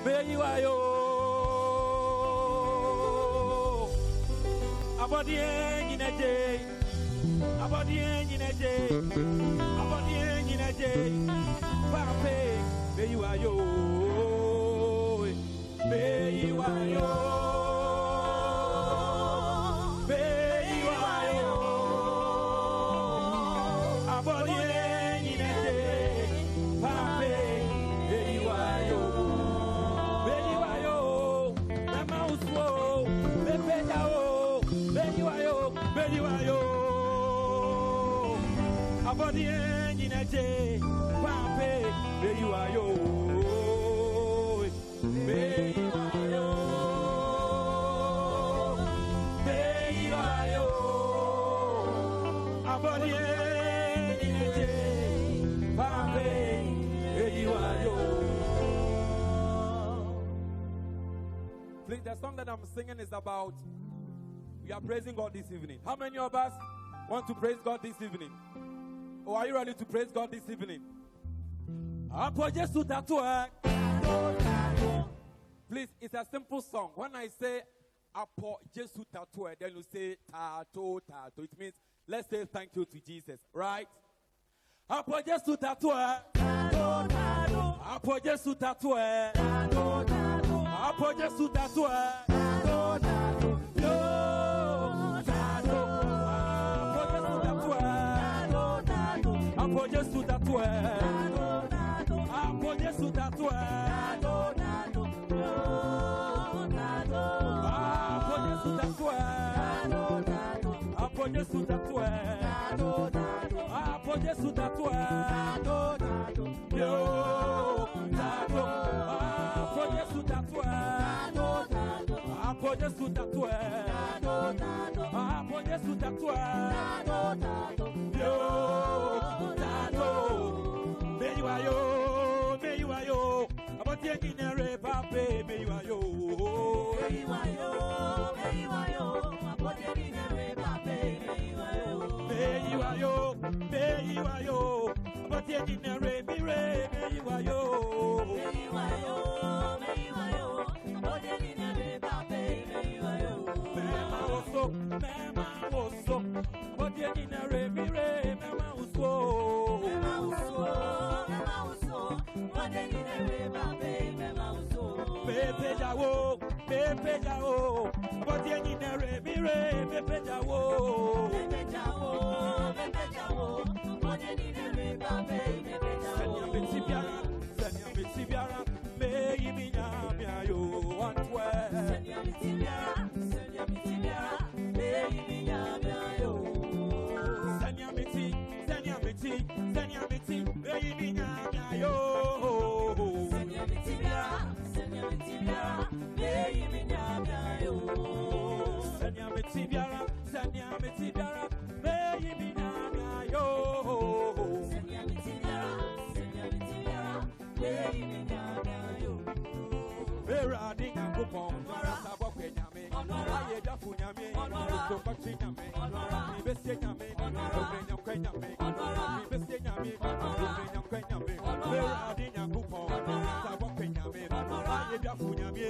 Beyiwayo. Abodien in a day. Abodien in a day. Abodien in a day. Pape. Beyiwayo. Beyiwayo. Beyiwayo. Abodien in a day. Pape. Beyiwayo. Beyiwayo. Mama uswo. Bepejao. Beyiwayo. Beyiwayo. Abodien in a day. Pape. Beyiwayo. Beyiwayo. Beyiwayo. Abodien in a day. Pape. Beyiwayo. Please, the song that I'm singing is about we are praising God this evening. How many of us want to praise God this evening? Or are you ready to praise God this evening? Please, it's a simple song. When I say Apo Jesu Tatue, then you say Tato Tato. It means let's say thank you to Jesus, right? Apo Jesu Tatue. Apo Jesu Tatue. Apo Jesu Tatue. Apo Jesu Tatue. Apo Jesu Tatue. Apo Jesu Tatue. Apo Jesu Tatue. Yo, Tato. Apo Jesu Tatue. Apo Jesu Tatue. Apo Jesu Tatue. Yo, Tato. Beyiwayo, Beyiwayo. Abodien in a river, Beyiwayo. Beyiwayo, Beyiwayo. Abodien in a river, Beyiwayo. Beyiwayo, Abodien in a river, Beyiwayo. Beyiwayo, Beyiwayo. Abodien in a river, Beyiwayo. Mema oso, Abodien in a river, Mema oso. Mema oso, Abodien in a river, Mema oso. Pepe jawo, Abodien in a river, Pepe jawo. Pepe jawo, Abodien in a river, Pepe jawo. Senya mitibiara, meyi minyamia yo antwe. Senya mitibiara, meyi minyamia yo. Senya miti, meyi minyamia yo. Senya mitibiara, meyi minyamia yo. Senya mitibiara, meyi minyamia yo. Senya mitibiara, meyi minyamia yo. Vera dinga kupon, sabo kwenyame, aye dafu nyame, so kwachi nyame, mi bese nyame, obrenya kwenyame, mi bese nyame, obrenya kwenyame. Vera dinga kupon, sabo kwenyame, aye dafu nyame,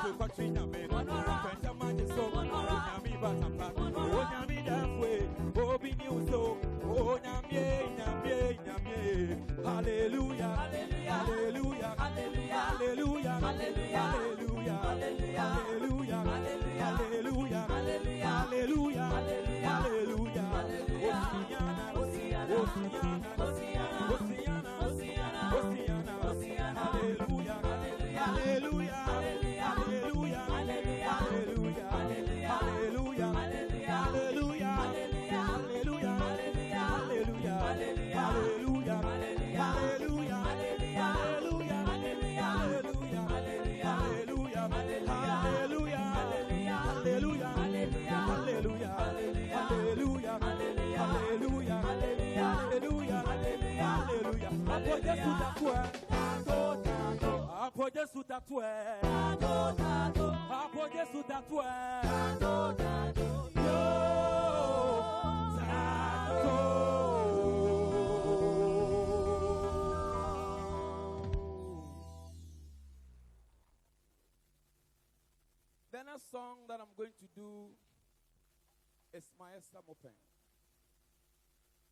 so kwachi nyame, kwenta manje so, nyame batapa, o nyame dafwe, obi ni uso, o nyame. Hallelujah, hallelujah, hallelujah, hallelujah, hallelujah, hallelujah, hallelujah, hallelujah, hallelujah, hallelujah, Hosiana, hallelujah, hallelujah, hallelujah, Apoje sutatue, apoje sutatue, yo, tato. The next song that I'm going to do is my Mopen.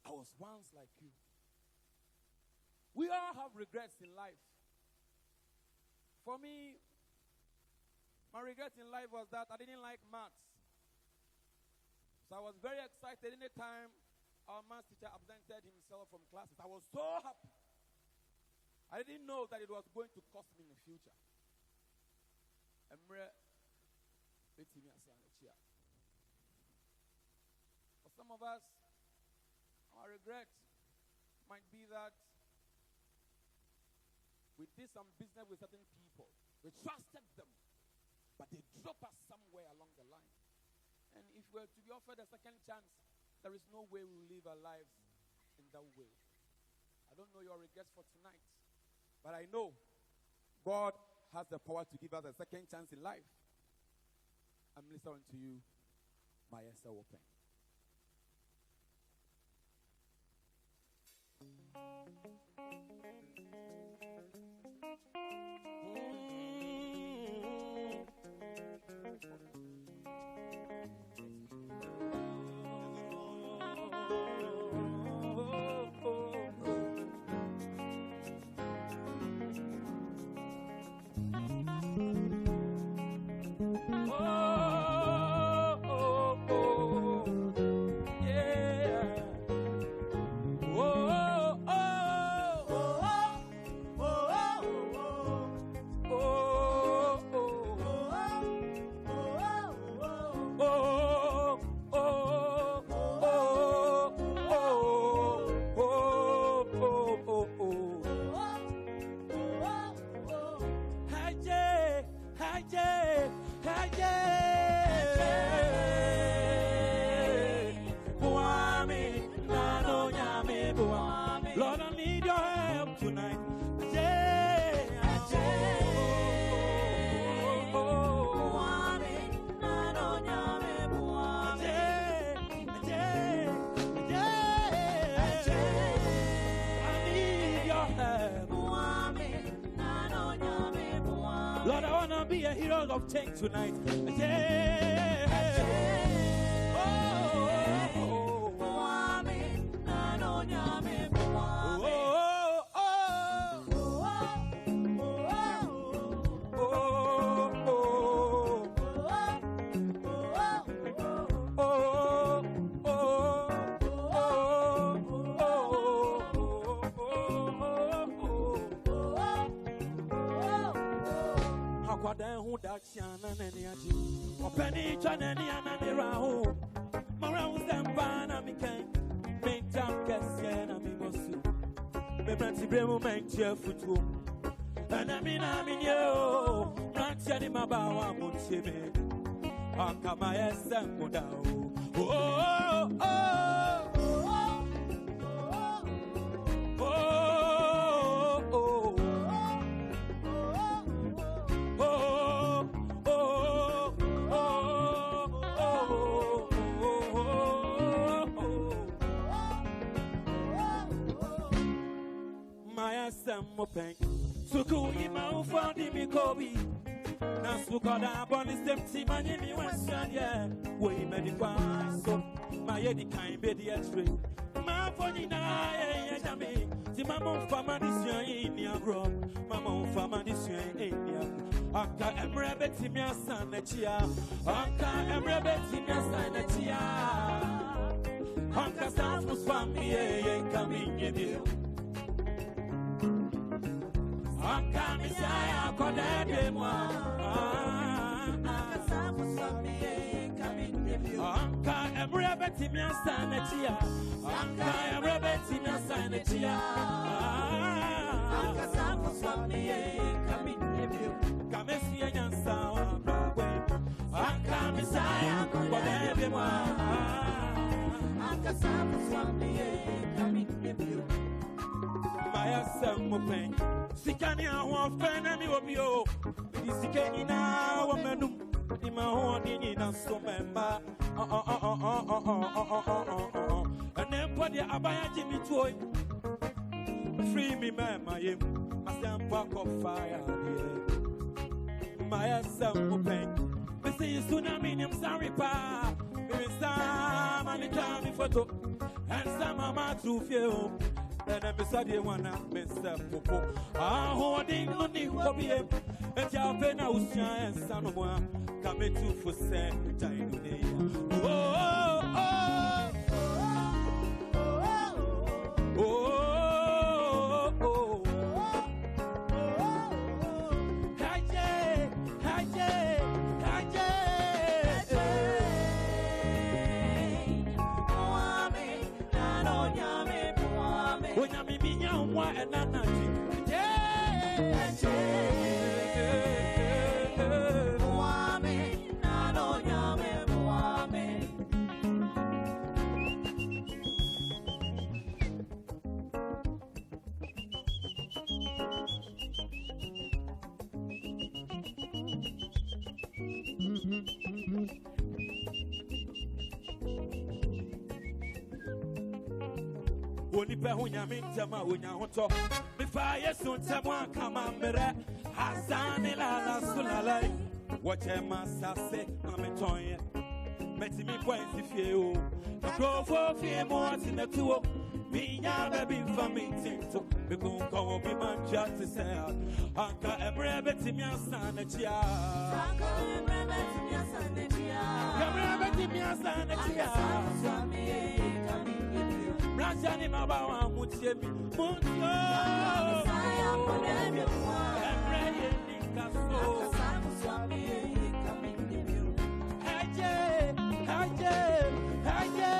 I was once like you. We all have regrets in life. For me, my regret in life was that I didn't like maths. So I was very excited anytime our maths teacher absented himself from classes. I was so happy. I didn't know that it was going to cost me in the future. For some of us, our regret might be that we did some business with certain people. We trusted them, but they dropped us somewhere along the line. And if we were to be offered a second chance, there is no way we will live our lives in that way. I don't know your regrets for tonight, but I know God has the power to give us a second chance in life. I'm listening to you, my Open. Lord, I need your help tonight. Lord, I want to be a hero of change tonight. Penny Chanani and Amiraho, Maroons and Bana became make time Cassian and Mimosu. Memranti Bremo make cheer football. And I mean, yo, not telling my bow, I'm on Timmy. I'll come my ass and go down. Suku ima ufandi mikobi na sukoda boni stemti manyemi wansanya we medikwa so mayedi kan bedi etre ma foni na ye jame ti mama fama disyan ini agro mama fama disyan ini aka emre beti mi asan na chia aka emre beti mi asan na chia aka samus fami ye kaminye dio Anka misaya kodede mwa Anka safu swamiye kaminde Anka emrebeti miasa nechia Anka emrebeti miasa nechia Anka safu swamiye kaminde Kamesiye nyansa wa mbawe Anka misaya kodede mwa Anka safu swamiye kaminde Maya Mopen Sikani ahwa fena mi wobio Isikeni na wamenum Ima honi nina somemba Anempa dia abaya jimi tuoi Free me mema yem Asempa ko fire Maya Mopen see tsunami, I'm sorry, pa. Maybe some and it time me photo. And some of my true feel. And I'm sorry, one Mr. Popo. Ah, holding on the hobby. And your pen out, and son of one. Come to for same time today. Oh, oh, oh, oh, oh. Oni pe hunya mintama wonya hoto me fa yesu ntamwa kama mere hasani la sulala wache masase na metonye meti mi points fie o go for fie mo atinetuo minya baby famintinto me gon ko bi manja to say anka emre beti mi asana chia anka emre beti mi asana chia emre beti mi asana chia Rajani mabawa mutiemi munyo Saya ponemi Emre yendikaso Swami kamindimiru Haje Haje Haje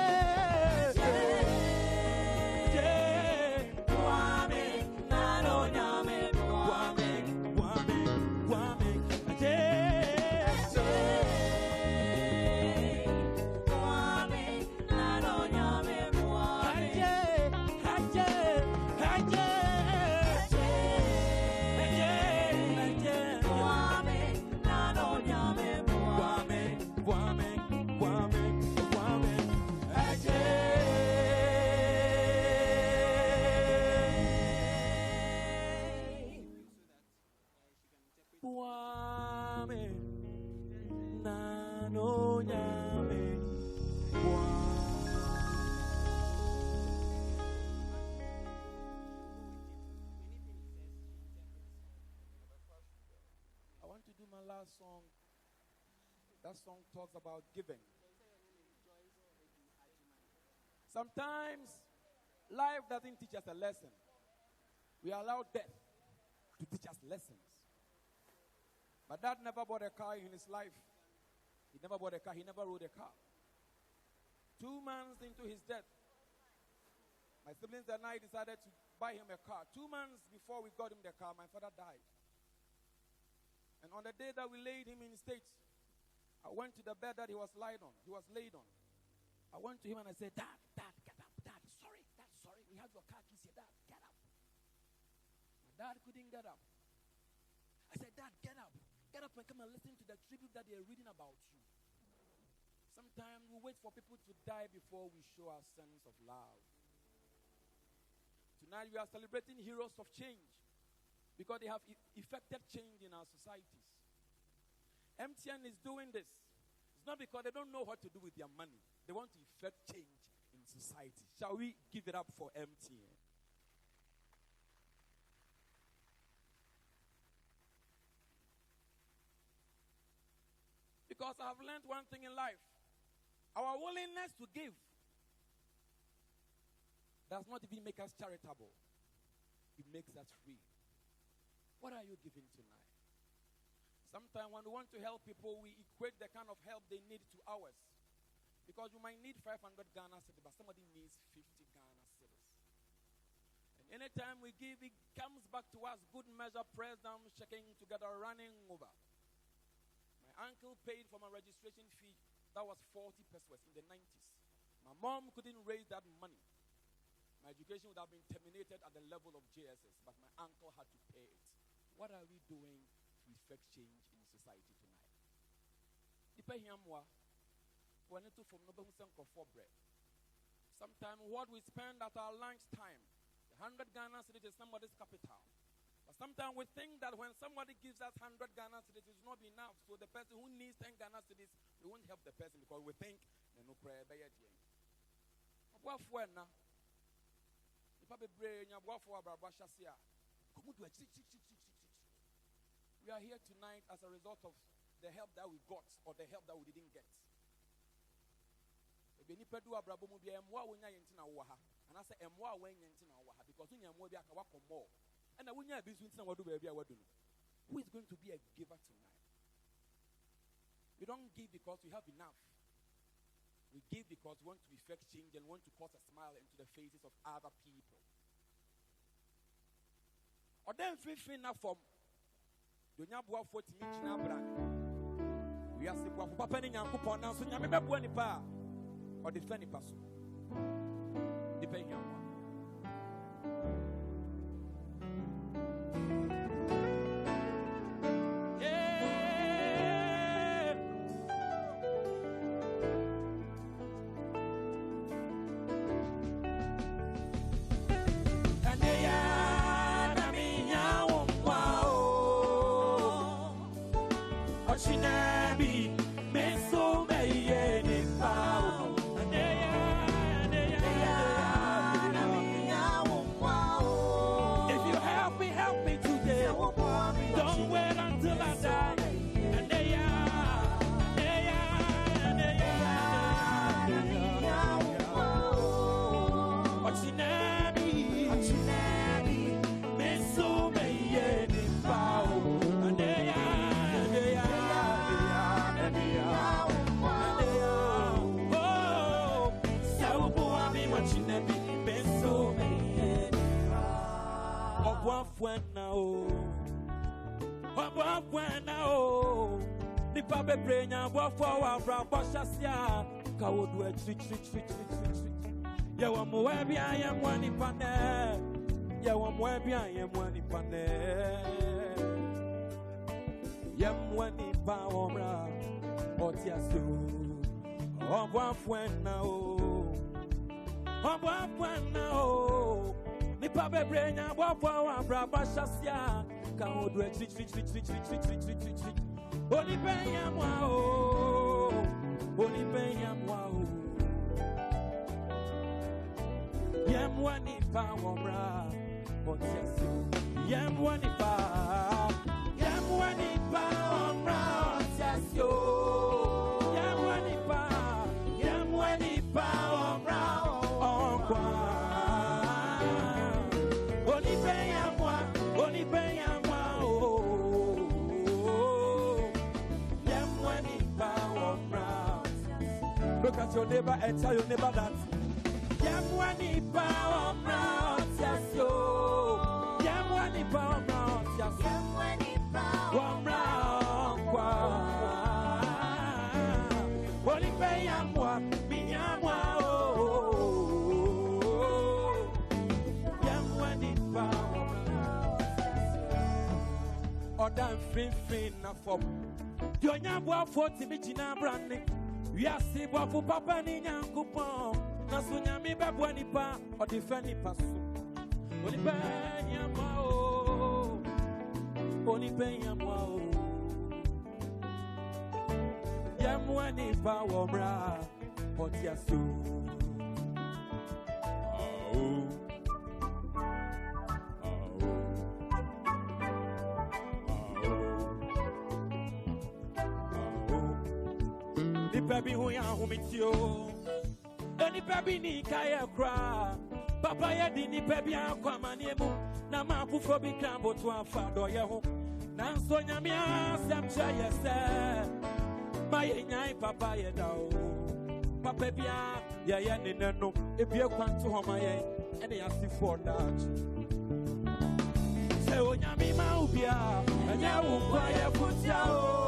Wame Nano nyame Wame Wame Wame Haje Song. That song talks about giving. Sometimes life doesn't teach us a lesson. We allow death to teach us lessons. My dad never bought a car in his life. He never bought a car. He never rode a car. 2 months into his death, my siblings and I decided to buy him a car. 2 months before we got him the car, my father died. And on the day that we laid him in state, I went to the bed that he was laid on. I went to him and I said, Dad, get up. Dad, sorry. We have your car keys here. Dad, get up. My dad couldn't get up. I said, Dad, get up. Get up and come and listen to the tribute that they are reading about you. Sometimes we wait for people to die before we show our sense of love. Tonight we are celebrating Heroes of Change, because they have effected change in our societies. MTN is doing this. It's not because they don't know what to do with their money. They want to effect change in society. Shall we give it up for MTN? Because I have learned one thing in life. Our willingness to give does not even make us charitable. It makes us free. What are you giving tonight? Sometimes when we want to help people, we equate the kind of help they need to ours. Because you might need 500 Ghana cedis, but somebody needs 50 Ghana cedis. And anytime we give, it comes back to us, good measure, pressed down, shaking together, running over. My uncle paid for my registration fee. That was 40 pesos in the 90s. My mom couldn't raise that money. My education would have been terminated at the level of JSS, but my uncle had to pay it. What are we doing to effect change in society tonight? Sometimes what we spend at our lunch time, 100 Ghana cedis is somebody's capital. But Sometimes we think that when somebody gives us 100 Ghana cedis, it will not be enough. So the person who needs 10 Ghana cedis, we won't help the person because we think, no prayer, we are here tonight as a result of the help that we got or the help that we didn't get. And I say, because more. And who is going to be a giver tonight? We don't give because we have enough. We give because we want to effect change and want to cause a smile into the faces of other people. Or then free enough from the Nyabuwa 40 brand. We are saying, Papa Nyanko now, so Yammy Buanipa or the Fanny Passo. Depending on look at your neighbor and tell your neighbor that. We are see what for Papa Nyanko, Nasunyami Babuanipa, or the Fanny Passo. Only Payamao, only Payamao. Yamwani Power Bra, what yasu. Baby, who ya who meet you? Any baby ni kaya cry. Papa ya dini baby ya kwa maniemu. Na mapu fobi kambo tuwa fado ya home. Na nsonya miya semcha yese. Maye nyai papa ya dao. Papa biya ya nineno. Ebye kwantu homa ye. Ene ya si for that. Se onyami maubia. Enya ukwa ya futia o.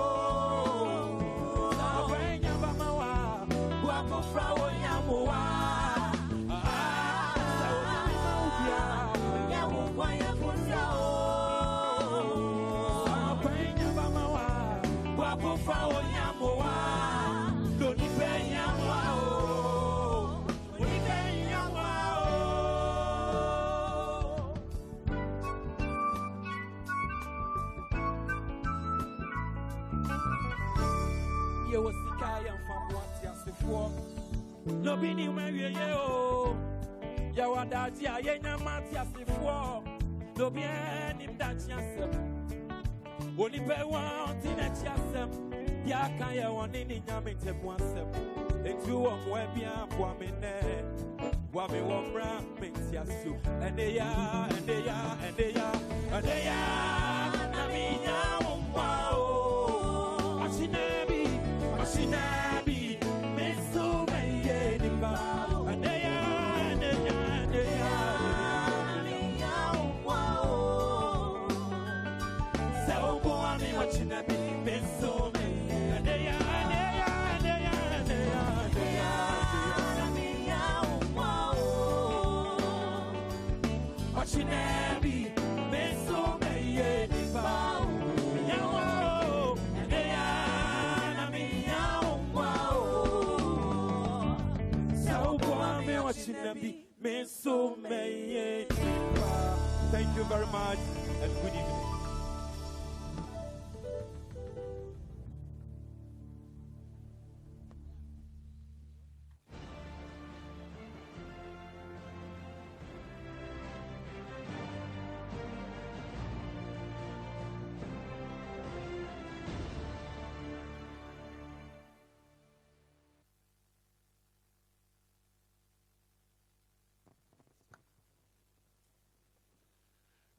ye was Sika and from what just before. No be new Mary, yo. Yawadadia, Yena Matias before. No be any that yourself. Only pay one thing at yourself. Yakaya one in Yamate oneself. And you are Webia, Wamine. Wami Wambra makes yasu. And they are, and they are, and they are, and they are. Namina, wow. Machinabi, Machinabi. Meso, my Yediba. And they are, and they are, and they are. Wow. So, Boami, Machinabi, Meso, and they are, and they are, and they are, and they are, and they are. Machinabi, Meso, my Yediba. Thank you very much and good evening.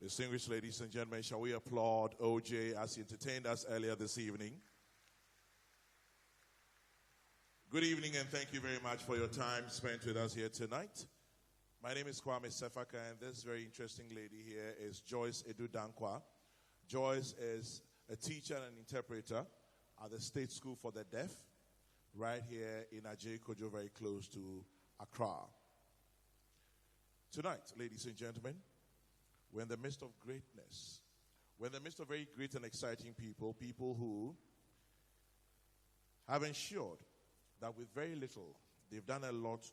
Distinguished ladies and gentlemen, shall we applaud OJ as he entertained us earlier this evening? Good evening and thank you very much for your time spent with us here tonight. My name is Kwame Sefaka and this very interesting lady here is Joyce Edu Dankwa. Joyce is a teacher and interpreter at the State School for the Deaf right here in Ajay Kojo, very close to Accra. Tonight, ladies and gentlemen, we're in the midst of greatness. We're in the midst of very great and exciting people who have ensured that with very little, they've done a lot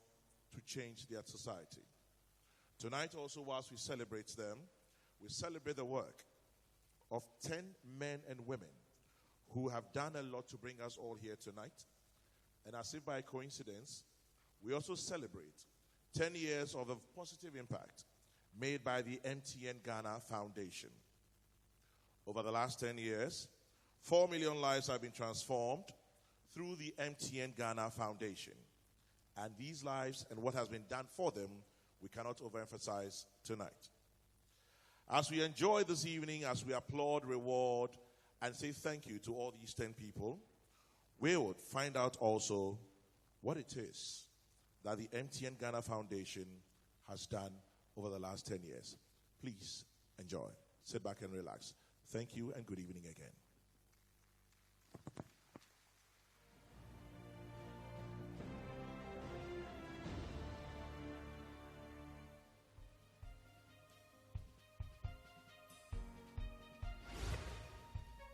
to change their society. Tonight also, whilst we celebrate them, we celebrate the work of 10 men and women who have done a lot to bring us all here tonight. And as if by coincidence, we also celebrate 10 years of the positive impact made by the MTN Ghana Foundation. Over the last 10 years, 4 million lives have been transformed through the MTN Ghana Foundation. And these lives and what has been done for them, we cannot overemphasize tonight. As we enjoy this evening, as we applaud, reward, and say thank you to all these 10 people, we would find out also what it is that the MTN Ghana Foundation has done over the last 10 years. Please enjoy. Sit back and relax. Thank you and good evening again.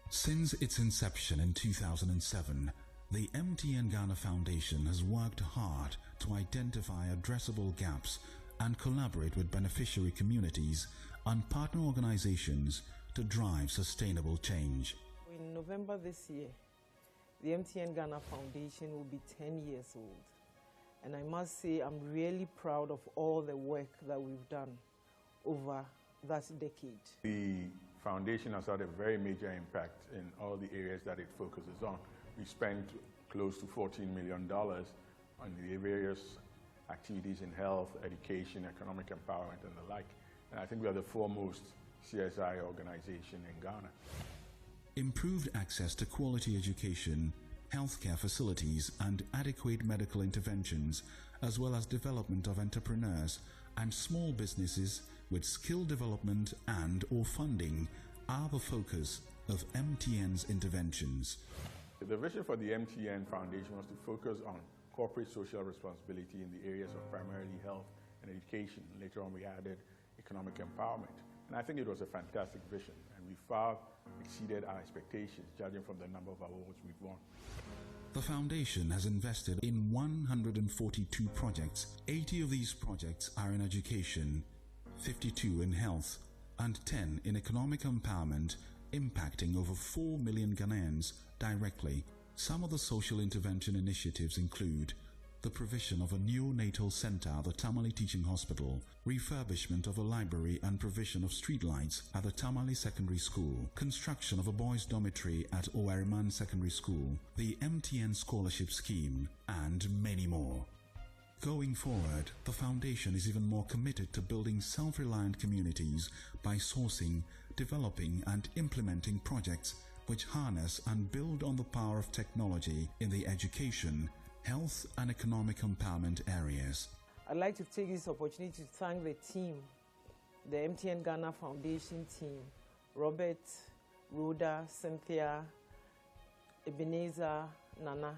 Since its inception in 2007, the MTN Ghana Foundation has worked hard to identify addressable gaps and collaborate with beneficiary communities and partner organizations to drive sustainable change. In November this year, the MTN Ghana Foundation will be 10 years old. And I must say I'm really proud of all the work that we've done over that decade. The foundation has had a very major impact in all the areas that it focuses on. We spent close to $14 million on the various activities in health, education, economic empowerment, and the like. And I think we are the foremost CSI organization in Ghana. Improved access to quality education, healthcare facilities, and adequate medical interventions, as well as development of entrepreneurs and small businesses with skill development and/or funding are the focus of MTN's interventions. The vision for the MTN Foundation was to focus on corporate social responsibility in the areas of primarily health and education. Later on, we added economic empowerment. And I think it was a fantastic vision, and we far exceeded our expectations, judging from the number of awards we've won. The foundation has invested in 142 projects. 80 of these projects are in education, 52 in health, and 10 in economic empowerment, impacting over 4 million Ghanaians directly Some of the social intervention initiatives include the provision of a neonatal center at the Tamale Teaching Hospital, refurbishment of a library and provision of streetlights at the Tamale Secondary School, construction of a boys' dormitory at Owariman Secondary School, the MTN Scholarship Scheme, and many more. Going forward, the Foundation is even more committed to building self-reliant communities by sourcing, developing and implementing projects which harness and build on the power of technology in the education, health and economic empowerment areas. I'd like to take this opportunity to thank the team, the MTN Ghana Foundation team, Robert, Rhoda, Cynthia, Ebenezer, Nana,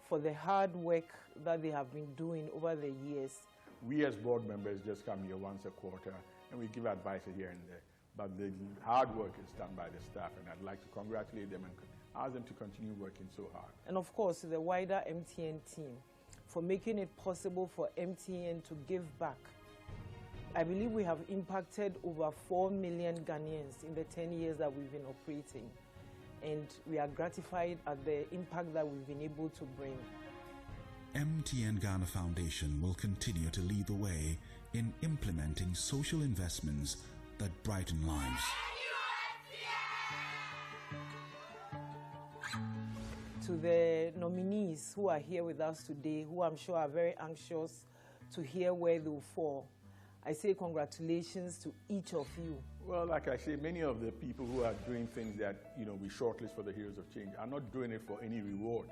for the hard work that they have been doing over the years. We as board members just come here once a quarter and we give advice here and there. But the hard work is done by the staff, and I'd like to congratulate them and ask them to continue working so hard. And of course, the wider MTN team for making it possible for MTN to give back. I believe we have impacted over 4 million Ghanaians in the 10 years that we've been operating. And we are gratified at the impact that we've been able to bring. MTN Ghana Foundation will continue to lead the way in implementing social investments that brighten lives. To the nominees who are here with us today, who I'm sure are very anxious to hear where they'll fall, I say congratulations to each of you. Well, like I say, many of the people who are doing things that, we shortlist for the Heroes of Change are not doing it for any reward.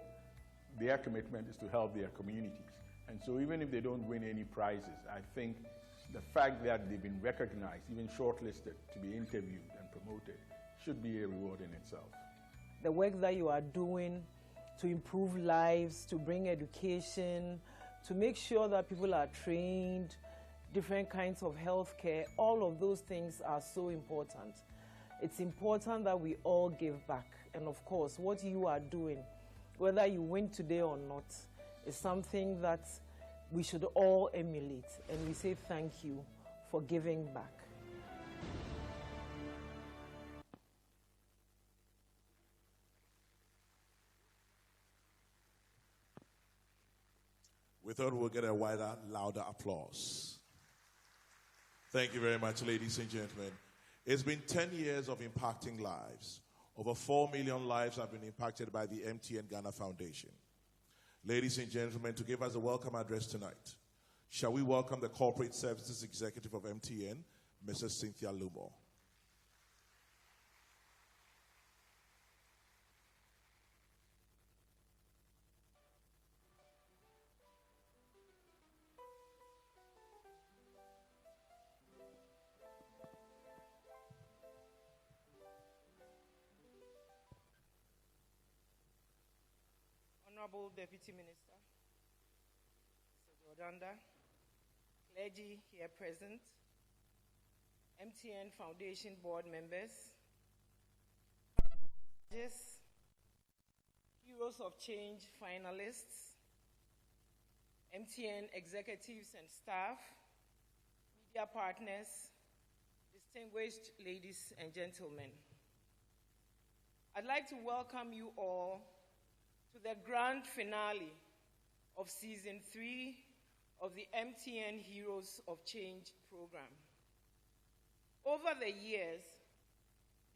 Their commitment is to help their communities. And so even if they don't win any prizes, I think the fact that they've been recognized, even shortlisted to be interviewed and promoted, should be a reward in itself. The work that you are doing to improve lives, to bring education, to make sure that people are trained, different kinds of health care, all of those things are so important. It's important that we all give back. And of course, what you are doing, whether you win today or not, is something that we should all emulate. And we say thank you for giving back. We thought we'll get a wider, louder applause. Thank you very much, ladies and gentlemen. It's been 10 years of impacting lives. Over 4 million lives have been impacted by the MTN Ghana Foundation. Ladies and gentlemen, to give us a welcome address tonight, shall we welcome the Corporate Services Executive of MTN, Mrs. Cynthia Lumo. Honorable Deputy Minister, Mr. Jordanda, clergy here present, MTN Foundation board members, judges, Heroes of Change finalists, MTN executives and staff, media partners, distinguished ladies and gentlemen. I'd like to welcome you all to the grand finale of Season 3 of the MTN Heroes of Change program. Over the years,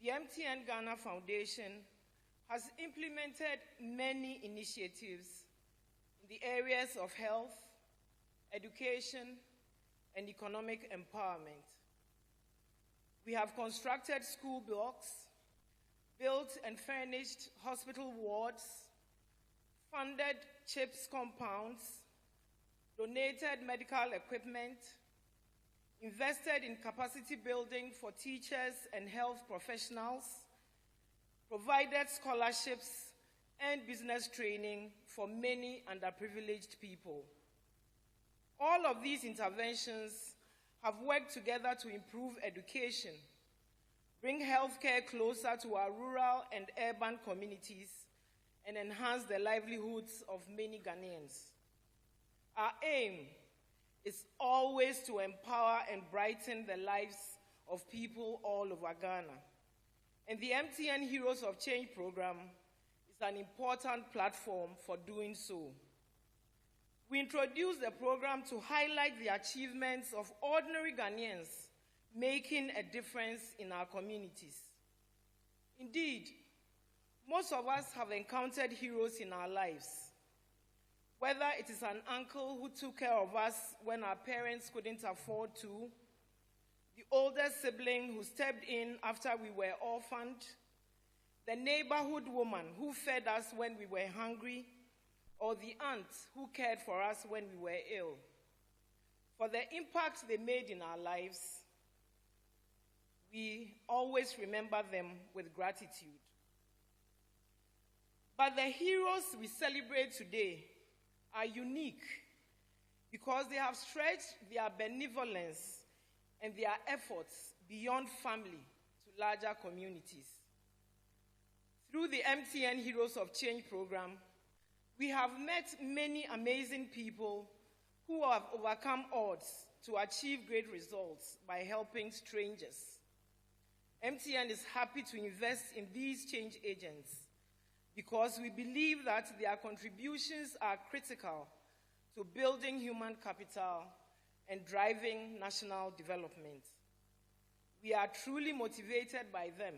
the MTN Ghana Foundation has implemented many initiatives in the areas of health, education, and economic empowerment. We have constructed school blocks, built and furnished hospital wards, funded CHIPS compounds, donated medical equipment, invested in capacity building for teachers and health professionals, provided scholarships and business training for many underprivileged people. All of these interventions have worked together to improve education, bring healthcare closer to our rural and urban communities, and enhance the livelihoods of many Ghanaians. Our aim is always to empower and brighten the lives of people all over Ghana. And the MTN Heroes of Change program is an important platform for doing so. We introduced the program to highlight the achievements of ordinary Ghanaians making a difference in our communities. Indeed, most of us have encountered heroes in our lives. Whether it is an uncle who took care of us when our parents couldn't afford to, the older sibling who stepped in after we were orphaned, the neighborhood woman who fed us when we were hungry, or the aunt who cared for us when we were ill. For the impact they made in our lives, we always remember them with gratitude. But the heroes we celebrate today are unique because they have stretched their benevolence and their efforts beyond family to larger communities. Through the Mtn Heroes of Change program, we have met many amazing people who have overcome odds to achieve great results by helping strangers. MTN is happy to invest in these change agents because we believe that their contributions are critical to building human capital and driving national development. We are truly motivated by them,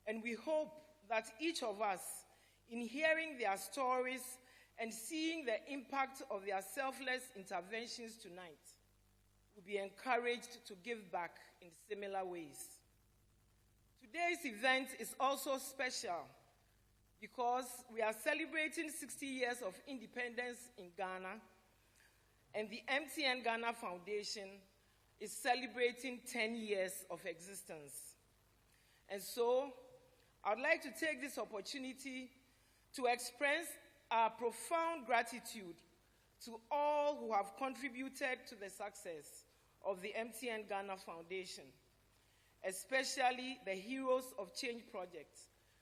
and we hope that each of us, in hearing their stories and seeing the impact of their selfless interventions tonight, will be encouraged to give back in similar ways. Today's event is also special because we are celebrating 60 years of independence in Ghana, and the MTN Ghana Foundation is celebrating 10 years of existence. And so, I'd like to take this opportunity to express our profound gratitude to all who have contributed to the success of the MTN Ghana Foundation, especially the Heroes of Change project,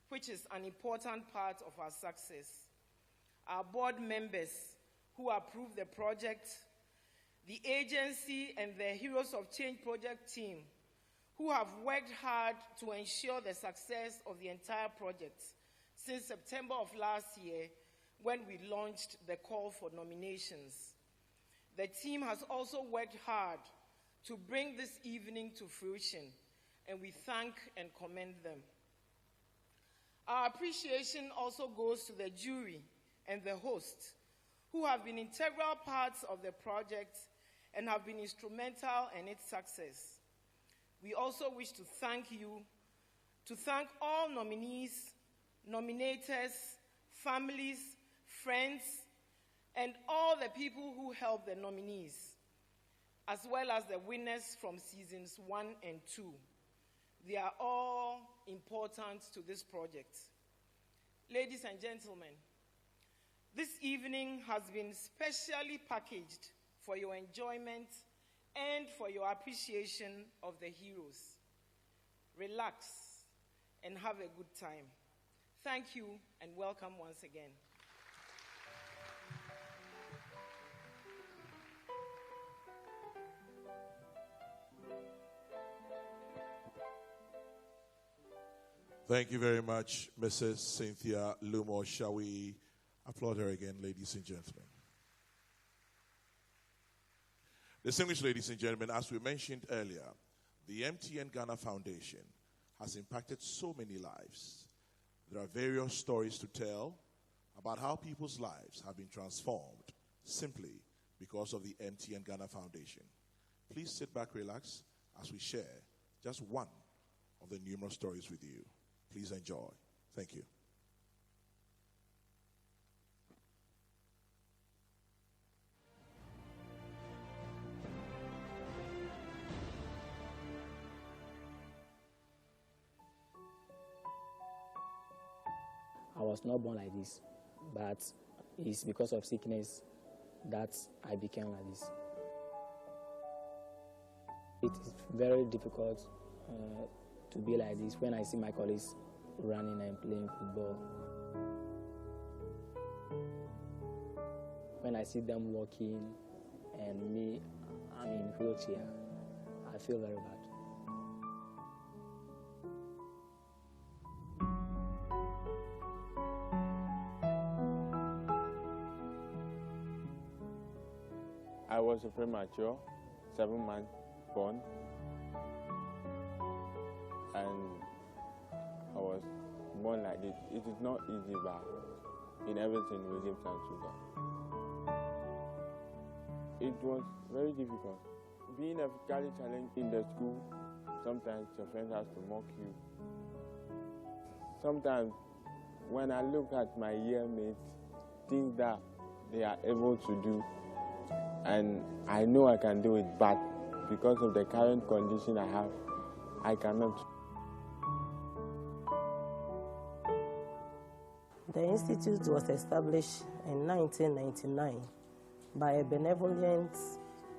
which is an important part of our success. Our board members who approved the project, the agency and the Heroes of Change project team who have worked hard to ensure the success of the entire project since September of last year when we launched the call for nominations. The team has also worked hard to bring this evening to fruition, and we thank and commend them. Our appreciation also goes to the jury and the host, who have been integral parts of the project and have been instrumental in its success. We also wish to thank all nominees, nominators, families, friends, and all the people who helped the nominees, as well as the winners from seasons 1 and 2. They are all important to this project. Ladies and gentlemen, this evening has been specially packaged for your enjoyment and for your appreciation of the heroes. Relax and have a good time. Thank you and welcome once again. Thank you very much, Mrs. Cynthia Lumo. Shall we applaud her again, ladies and gentlemen? Distinguished ladies and gentlemen, as we mentioned earlier, the MTN Ghana Foundation has impacted so many lives. There are various stories to tell about how people's lives have been transformed simply because of the MTN Ghana Foundation. Please sit back, relax, as we share just one of the numerous stories with you. Please enjoy. Thank you. I was not born like this, but it's because of sickness that I became like this. It is very difficult to be like this when I see my colleagues running and playing football. When I see them walking and me, I'm in wheelchair, I feel very bad. I was a premature, 7 months born, and I was born like this. It is not easy, but in everything we give thanks to God. It was very difficult. Being a physically challenged in the school, sometimes your friends have to mock you. Sometimes when I look at my year mates, things that they are able to do, and I know I can do it, but because of the current condition I have, I cannot. The institute was established in 1999 by a benevolent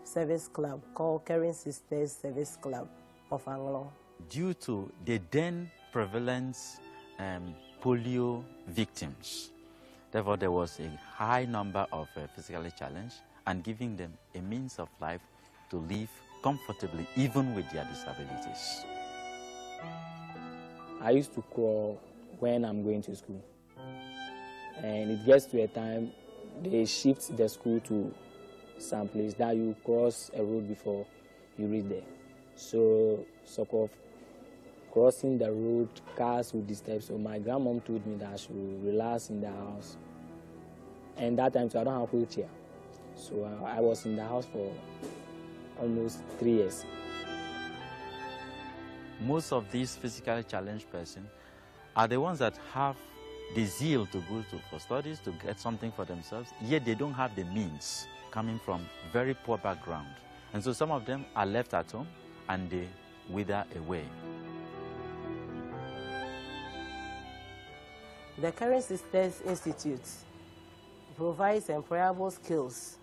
service club called Caring Sisters Service Club of Anglong. Due to the then prevalent polio victims, therefore there was a high number of physically challenged, and giving them a means of life to live comfortably even with their disabilities. I used to crawl when I'm going to school, and it gets to a time they shift the school to some place that you cross a road before you reach there. So sort of crossing the road, cars would disturb. So my grandmom told me that I should relax in the house. And that time, so I don't have a wheelchair. So I was in the house for almost 3 years. Most of these physically challenged persons are the ones that have the zeal to go for studies, to get something for themselves, yet they don't have the means, coming from very poor background. And so some of them are left at home and they wither away. The Caring Sisters Institute provides employable skills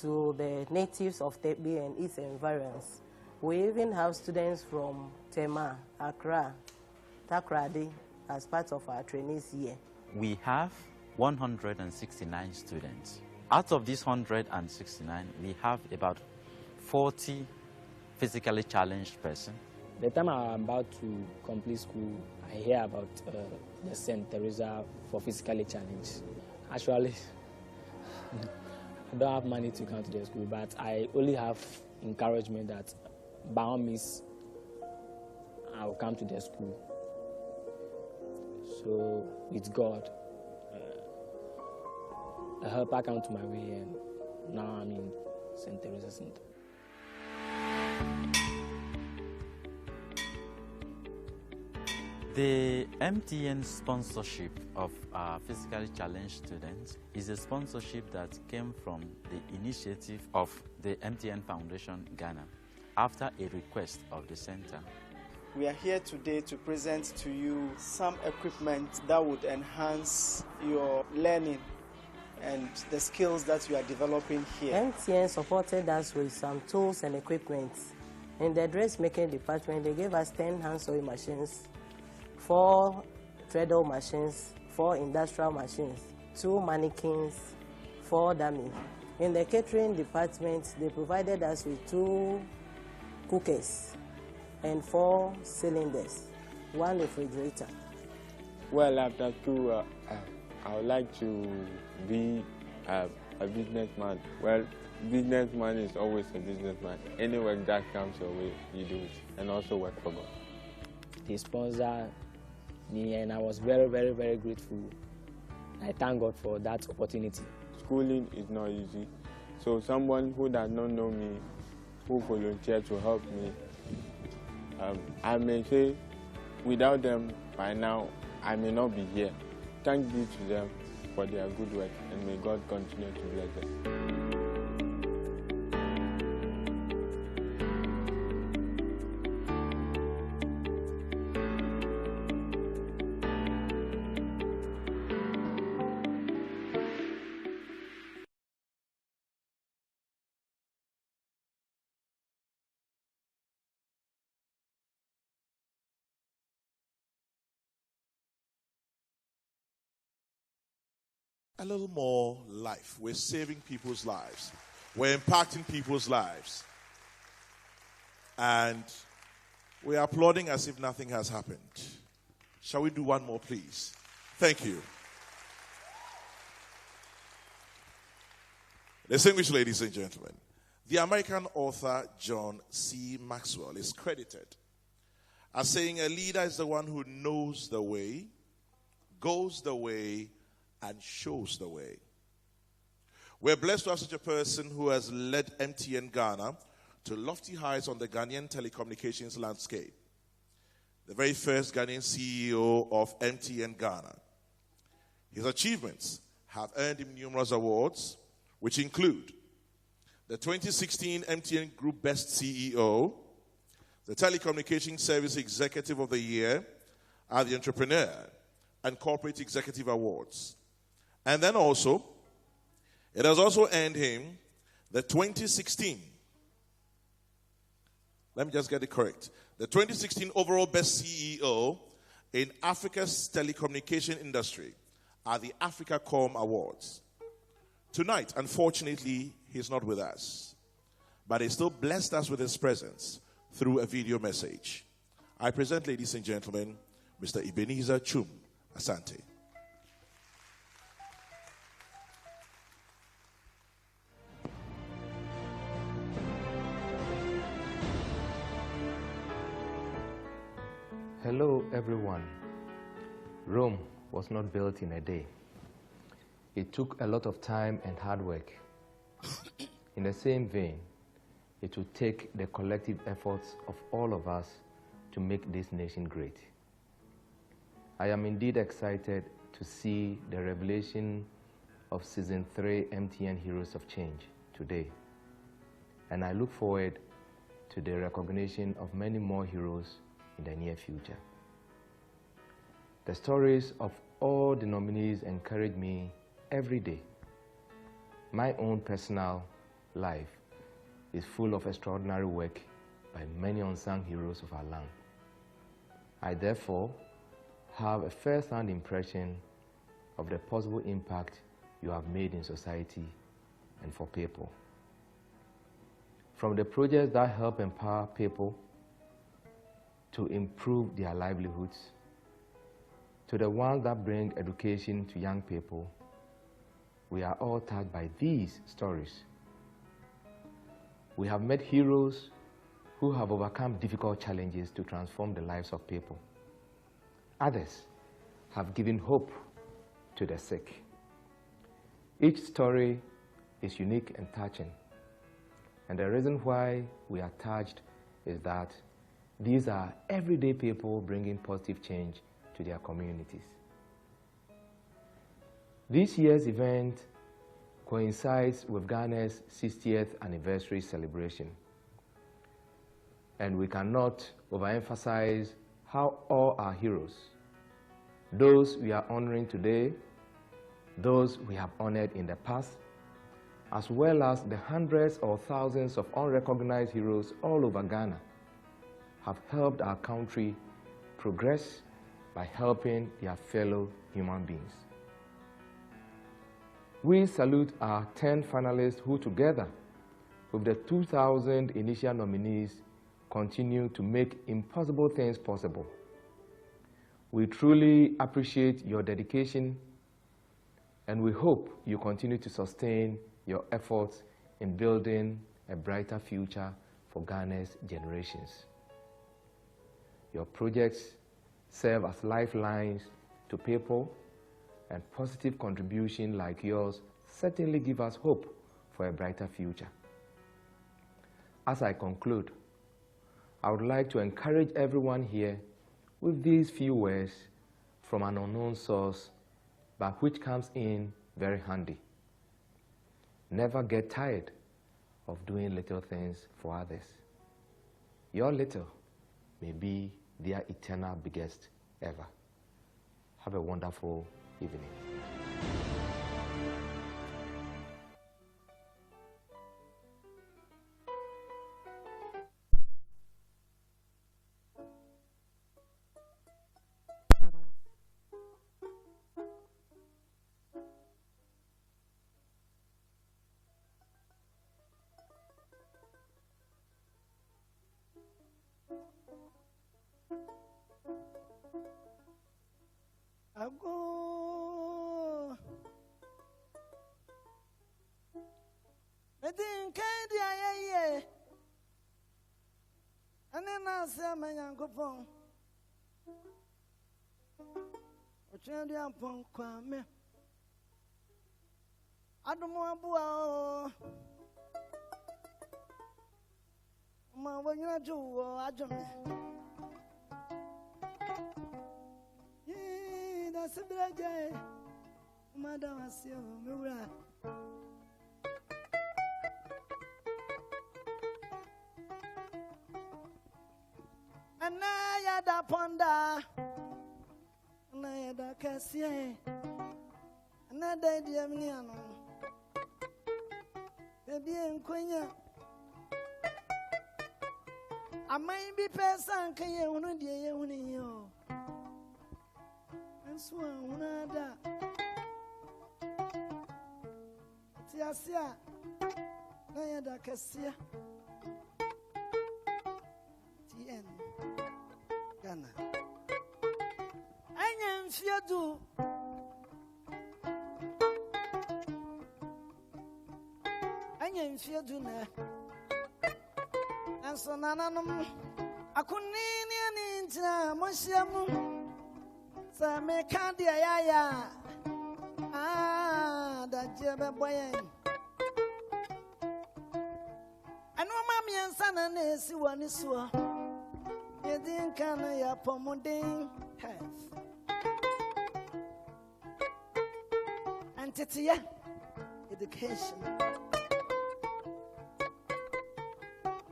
to the natives of Tebi and its environs. We even have students from Tema, Accra, Takrady as part of our trainees year. We have 169 students. Out of these 169, we have about 40 physically challenged persons. The time I'm about to complete school, I hear about the St. Teresa for physically challenged. Actually, I don't have money to come to the school, but I only have encouragement that by all means, I will come to the school. So with God, a helper came to my way, and now I'm in St. Teresa Center. The MTN sponsorship of our physically challenged students is a sponsorship that came from the initiative of the MTN Foundation Ghana after a request of the center. We are here today to present to you some equipment that would enhance your learning and the skills that you are developing here. MTN supported us with some tools and equipment. In the dressmaking department, they gave us 10 hand sewing machines, 4 treadle machines, 4 industrial machines, 2 mannequins, 4 dummies. In the catering department, they provided us with 2 cookers and 4 cylinders, 1 refrigerator. Well, after school, I would like to be a businessman. Well, businessman is always a businessman. Any work that comes your way, you do it, and also work for God. They sponsored me, and I was very, very, very grateful. I thank God for that opportunity. Schooling is not easy, so someone who does not know me, who volunteered to help me, I may say, without them, by now, I may not be here. Thank you to them for their good work, and may God continue to bless them. A little more life. We're saving people's lives. We're impacting people's lives. And we are applauding as if nothing has happened. Shall we do one more, please? Thank you. Distinguished ladies and gentlemen, The American author John C. Maxwell is credited as saying a leader is the one who knows the way, goes the way, and shows the way. We're blessed to have such a person who has led MTN Ghana to lofty heights on the Ghanaian telecommunications landscape. The very first Ghanaian CEO of MTN Ghana. His achievements have earned him numerous awards, which include the 2016 MTN Group Best CEO, the Telecommunications Service Executive of the Year at the Entrepreneur and Corporate Executive Awards. And then also, it has also earned him the 2016, let me just get it correct, the 2016 overall Best CEO in Africa's telecommunication industry at the AfricaCom Awards. Tonight, unfortunately, he's not with us, but he still blessed us with his presence through a video message. I present, ladies and gentlemen, Mr. Ebenezer Chum Asante. Hello, everyone. Rome was not built in a day. It took a lot of time and hard work. In the same vein, it will take the collective efforts of all of us to make this nation great. I am indeed excited to see the revelation of Season 3 MTN Heroes of Change today. And I look forward to the recognition of many more heroes in the near future. The stories of all the nominees encourage me every day. My own personal life is full of extraordinary work by many unsung heroes of our land. I therefore have a first-hand impression of the possible impact you have made in society and for people. From the projects that help empower people to improve their livelihoods, to the ones that bring education to young people, we are all touched by these stories. We have met heroes who have overcome difficult challenges to transform the lives of people. Others have given hope to the sick. Each story is unique and touching. And the reason why we are touched is that these are everyday people bringing positive change to their communities. This year's event coincides with Ghana's 60th anniversary celebration. And we cannot overemphasize how all our heroes, those we are honoring today, those we have honored in the past, as well as the hundreds or thousands of unrecognized heroes all over Ghana, have helped our country progress by helping their fellow human beings. We salute our 10 finalists who, together with the 2,000 initial nominees, continue to make impossible things possible. We truly appreciate your dedication, and we hope you continue to sustain your efforts in building a brighter future for Ghana's generations. Your projects serve as lifelines to people, and positive contributions like yours certainly give us hope for a brighter future. As I conclude, I would like to encourage everyone here with these few words from an unknown source, but which comes in very handy. Never get tired of doing little things for others. Your little may be their eternal biggest ever. Have a wonderful evening. I think I na se manyankopon o twen dia pon kwa me adomo abua o ma wanyina juwo ajome yi da sibraje ma da wasio mewura ana ya da ponda ana ya da kasie ana da dia mni ano bebi enkonya amai bi pesa nka ye hunu die ye hunu yo anso hunu da ti asia na ya da kasie TN Ghana anya mfiedu na anso nananum akunini ni ntia moshiamu sa me kandia ya da jebe boyen anu ma miensa na na esi wani so yedin kana ya pomodin health antitiya education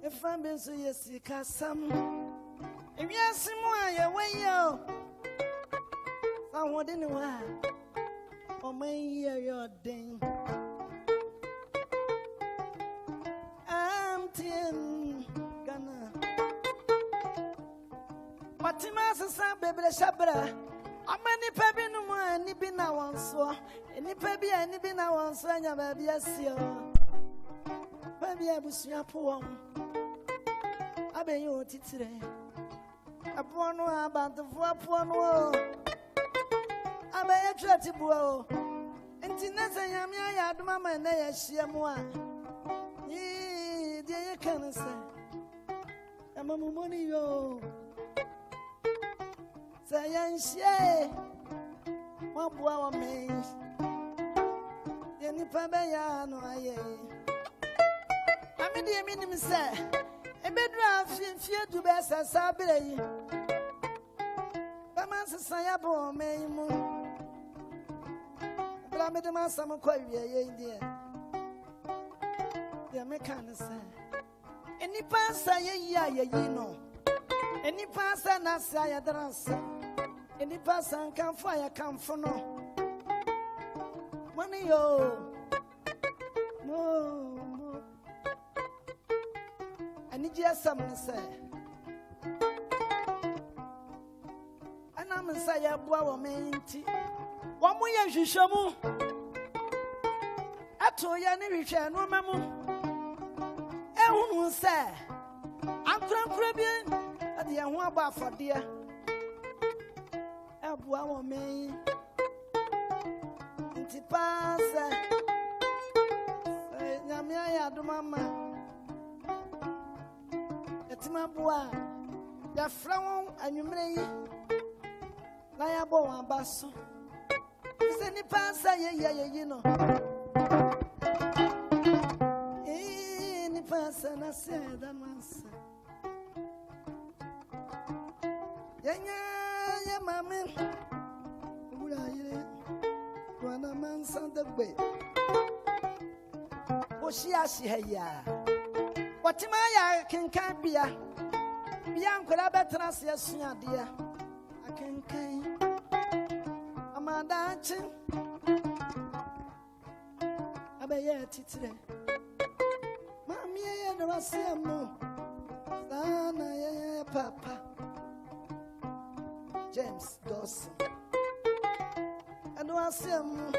if I'm being so yes you can some if you see more you way yo someone didn't why oh my year your ding Mtn Ghana Patima sa baby shabra amani pebi no mo ani bi na wonso ani pebi ani bi na wonso anya ba bi asio pebi abusua po won abenye otitire apo no abantofo apo no abenye twatibu o enti nasa nyame ya adoma ma na ya hia mu a yi de ye kansa amamu moni yo sayanshie mabua wa me yeni pabe ya no aye amidi eminim se ebedra fie du be sasa bere yi bama sasa ya bo me mu bra me de ma sam kwa wie ye ndie ya me kan se eni pansa ye ya ye yi no eni pansa na sa ya dransa eni pansa kan fa ya kan fo no money yo no ani je sam ne se ana me sa ya bua wo me nti wo mo ye hwehwemu ato ya ne hwehwe no mamu ehunu se ankurankura bi ade ho aba afode abua wo me nti pasa nyame ya domama etima bua ya frawon anwumre yi na ya bo wan baso se ni pasa ye no ni pasa na se da mansa ya mame ura yire wana mansa de gbe o shi heya watima ya kenkan bia nkora betra se asua de akenkan amada chi abaye titire mami ye no wasemo sana ye papa James Dawson and wasemo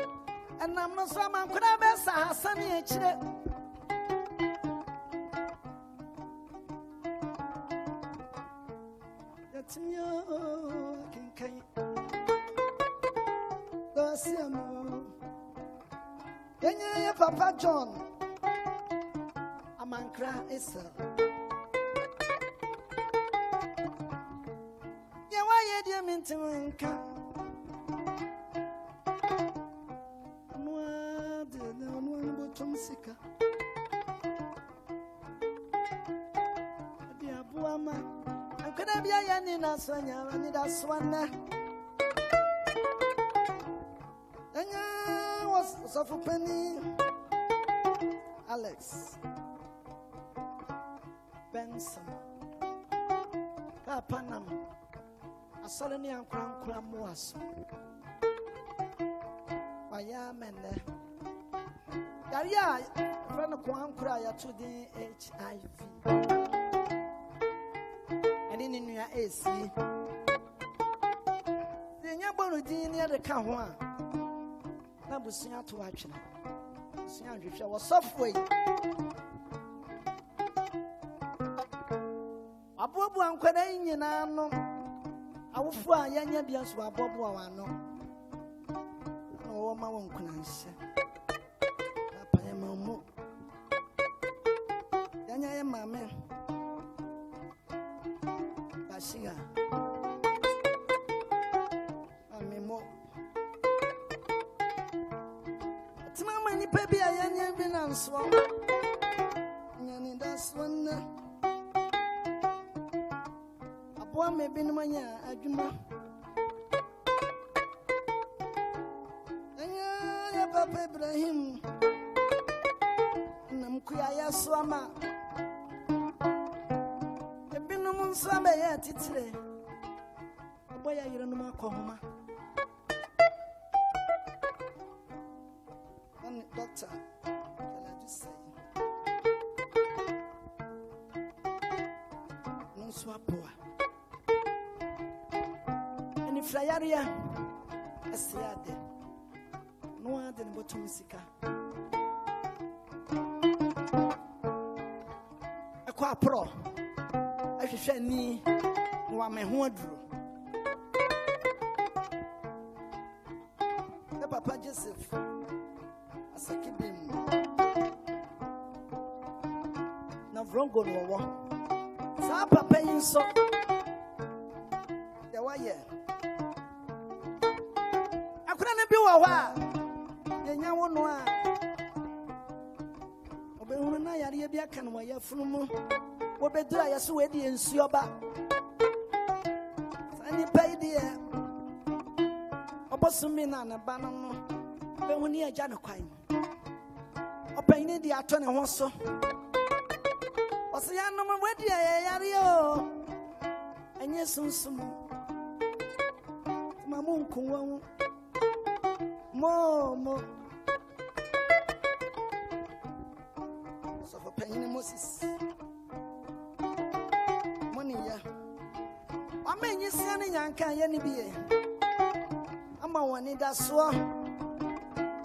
and I'm no so man kora be sa Hassan e chire Papa John Amankra Issa dear Mintinka. No, Sika. Dear Buama, I'm gonna be a Yanina Sonia, I need a swan. Was Sofa Penny Alex Benson Kapanam a Solonian Cram was Wayamende Garia, friend of Kwan Cryer to the HIV and in your AC. The Yabonu near the Kawan. I was seeing to action. I was software. A bob one quadrain, you know. I will fly young Indians who are bob one. Oh, my own connection. Papa, Mamma. Then I am my man. Bashia. Many baby, I ain't been on swamp. And that's one. A boy may be no man, I do not. And yeah, Papa Ibrahim. And I'm queer, swammer. A bin no moon swammer yet, it's a boy, I don't know my Doctor, can I just say? No swapua. And if Flyaria, I say, no one than bottom sika. A qua pro. I should say, me, who am I who the Papa Joseph. Rongo no one. Sapa paying so. The wire. I couldn't be a while. The young one. Obey, I have can wire from what be dry as ready and sioba. Any pay dear. Opposumina and a banana. But when you are Janoquine. Open the attorney also. I know my wedding, and yes, some Mamunku, more. So for paying Moses, money, yeah. I mean, you see any young can be. I'm a one in that swamp.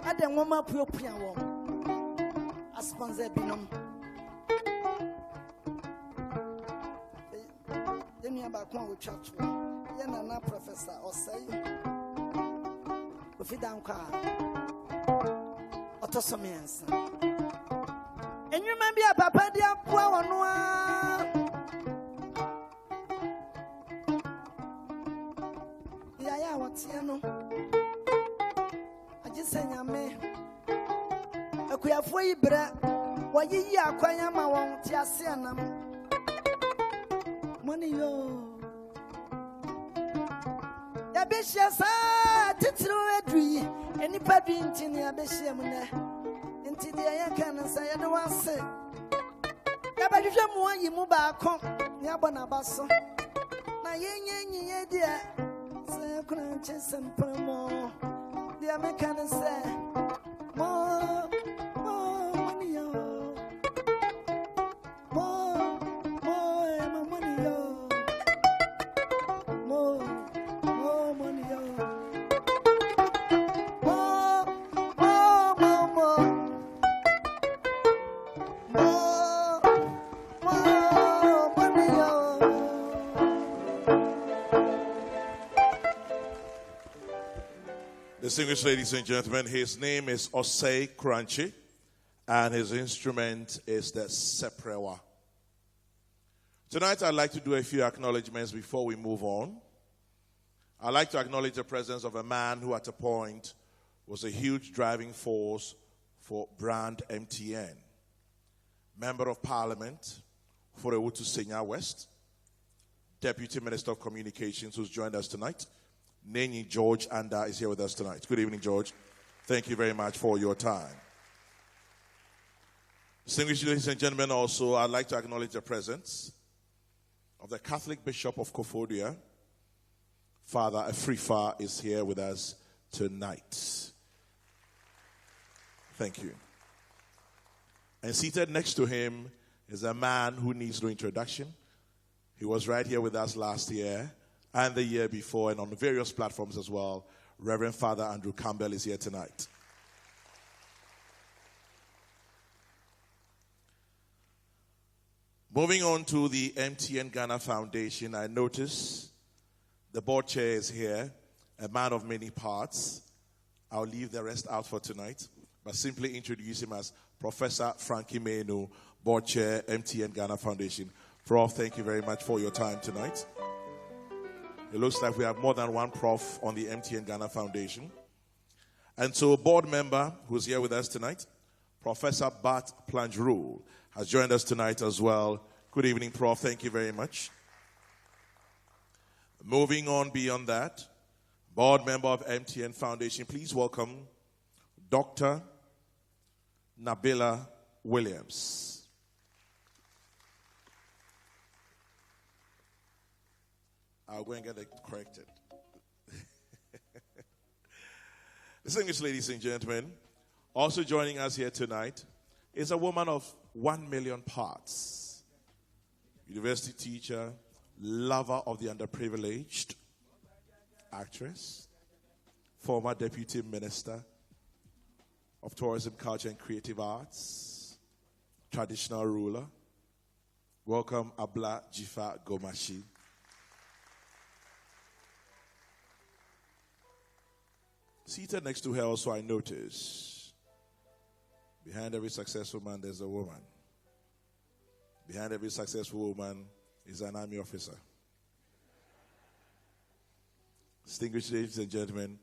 I don't want my pure piano. I sponsor Binum. About one with church, Yana professor or say, if you don't car, autosomians. And you may be a papa, dear, poor one. Yeah, what's you know? I just say, me. A queer for you, bread. Why ye are quite my own Tiasianam. Money, yo. Yabishas, Titru Edri, any paddy in Tinia Bishamune, and Tidia can say, I don't want to say. Yabajam, you move back home, Yabana Basso. Now, ye, dear, say, I couldn't chase some promo. The American say, more money, yo. Distinguished ladies and gentlemen, his name is Osei Crunchy, and his instrument is the seprewa. Tonight, I'd like to do a few acknowledgements before we move on. I'd like to acknowledge the presence of a man who at a point was a huge driving force for brand MTN. Member of Parliament for Ewutu Senya West, Deputy Minister of Communications who's joined us tonight. Nenyi George Anda is here with us tonight. Good evening, George. Thank you very much for your time. Distinguished ladies and gentlemen, also, I'd like to acknowledge the presence of the Catholic Bishop of Koforidua. Father Afrifa is here with us tonight. Thank you. And seated next to him is a man who needs no introduction. He was right here with us last year and the year before and on various platforms as well. Reverend Father Andrew Campbell is here tonight. Moving on to the MTN Ghana Foundation, I notice the board chair is here, a man of many parts. I'll leave the rest out for tonight, but simply introduce him as Professor Frankie Menu, board chair, MTN Ghana Foundation. Prof, thank you very much for your time tonight. It looks like we have more than one prof on the MTN Ghana Foundation. And so a board member who's here with us tonight, Professor Bart Plangerul, has joined us tonight as well. Good evening, Prof. Thank you very much. Moving on beyond that, board member of MTN Foundation, please welcome Dr. Nabila Williams. I'll go and get it corrected. Distinguished ladies and gentlemen, also joining us here tonight is a woman of 1 million parts. University teacher, lover of the underprivileged, actress, former deputy minister of tourism, culture, and creative arts, traditional ruler. Welcome, Abla Jifa Gomashi. Seated next to her also, I notice, behind every successful man, there's a woman. Behind every successful woman is an army officer. Distinguished ladies and gentlemen,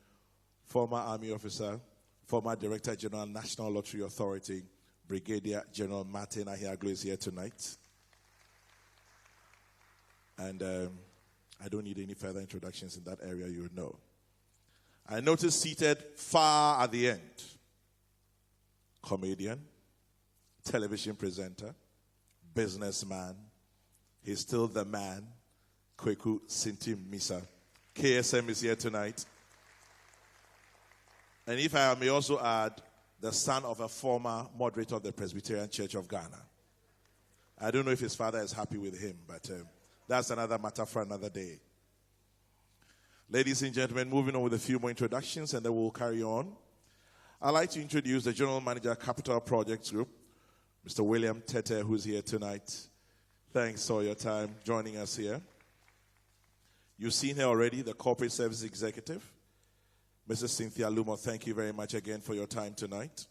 former army officer, former Director General, National Lottery Authority, Brigadier General Martin Ahiaglu is here tonight. And I don't need any further introductions in that area, you know. I noticed seated far at the end, comedian, television presenter, businessman, he's still the man, Kweku Sintim Misa. KSM is here tonight. And if I may also add, the son of a former moderator of the Presbyterian Church of Ghana. I don't know if his father is happy with him, but that's another matter for another day. Ladies and gentlemen, moving on with a few more introductions and then we'll carry on. I'd like to introduce the General Manager, Capital Projects Group, Mr. William Tete, who's here tonight. Thanks for your time joining us here. You've seen her already, the Corporate Service Executive, Mrs. Cynthia Lumo. Thank you very much again for your time tonight.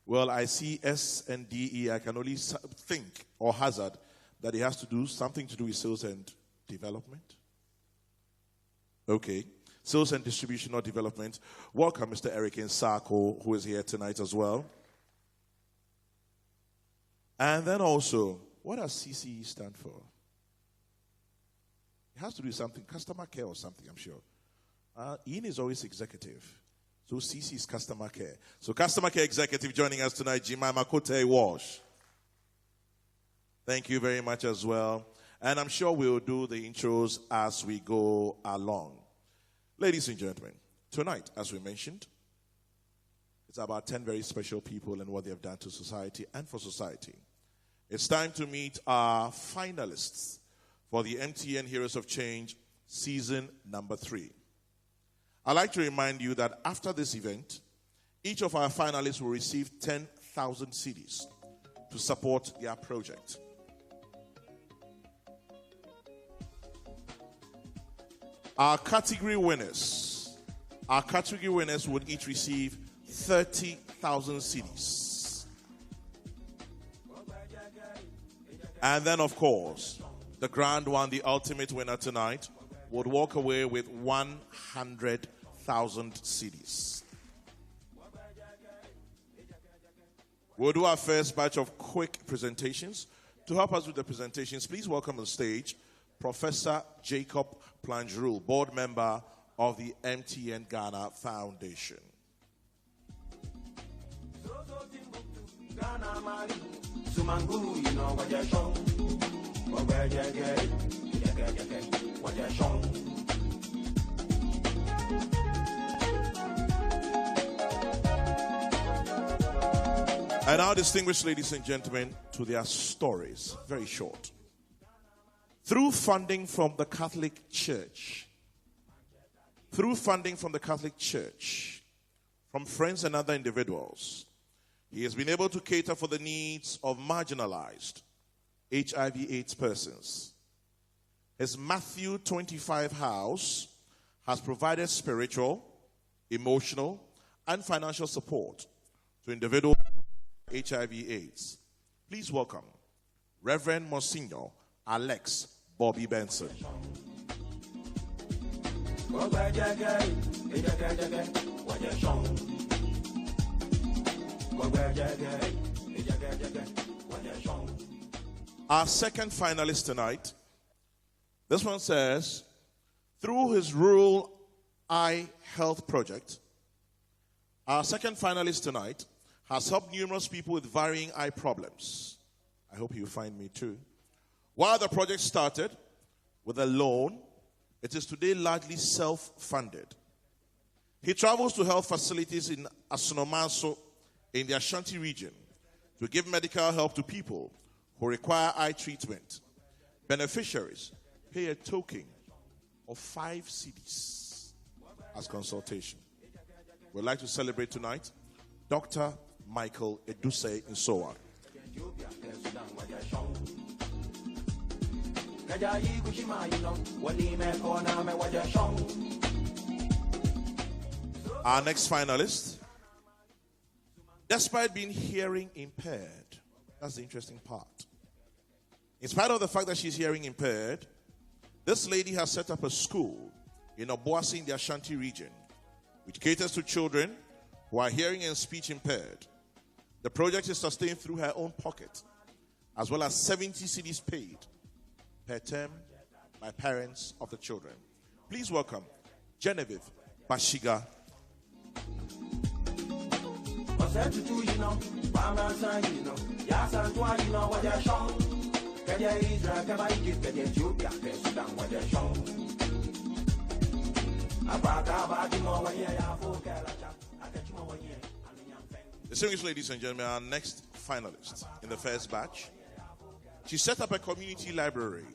Well, I see S&DE. I can only think or hazard that it has to do something to do with sales and development. Okay. Sales and distribution or development. Welcome, Mr. Eric Nsako, who is here tonight as well. And then also, what does CCE stand for? It has to do with something, customer care or something, I'm sure. Ian is always executive. So CC is customer care. So customer care executive joining us tonight, Jemima Kote Walsh. Thank you very much as well. And I'm sure we'll do the intros as we go along. Ladies and gentlemen, tonight, as we mentioned, it's about 10 very special people and what they have done to society and for society. It's time to meet our finalists for the MTN Heroes of Change season number 3. I'd like to remind you that after this event, each of our finalists will receive 10,000 cedis to support their project. Our category winners would each receive 30,000 cedis. And then, of course, the grand one, the ultimate winner tonight, would walk away with 100,000 cedis. We'll do our first batch of quick presentations. To help us with the presentations, please welcome on stage Professor Jacob Plangerul, board member of the MTN Ghana Foundation. And now, distinguished ladies and gentlemen, to their stories, very short. Through funding from the Catholic Church, from friends and other individuals, he has been able to cater for the needs of marginalized HIV/AIDS persons. His Matthew 25 house has provided spiritual, emotional, and financial support to individuals with HIV/AIDS. Please welcome Reverend Monsignor Alex Bobby Benson. Our second finalist tonight, this one says, through his rural eye health project, our second finalist tonight has helped numerous people with varying eye problems. I hope you find me too. While the project started with a loan, it is today largely self-funded. He travels to health facilities in Asnomanso in the Ashanti region to give medical help to people who require eye treatment. Beneficiaries pay a token of 5 cedis as consultation. We'd like to celebrate tonight Dr. Michael Eduse Nsoa. Our next finalist, despite being hearing impaired, that's the interesting part. In spite of the fact that she's hearing impaired, this lady has set up a school in Obuasi in the Ashanti region, which caters to children who are hearing and speech impaired. The project is sustained through her own pocket, as well as 70 cedis paid per term by parents of the children. Please welcome Genevieve Bashiga. Distinguished ladies and gentlemen, our next finalist in the first batch, she set up a community library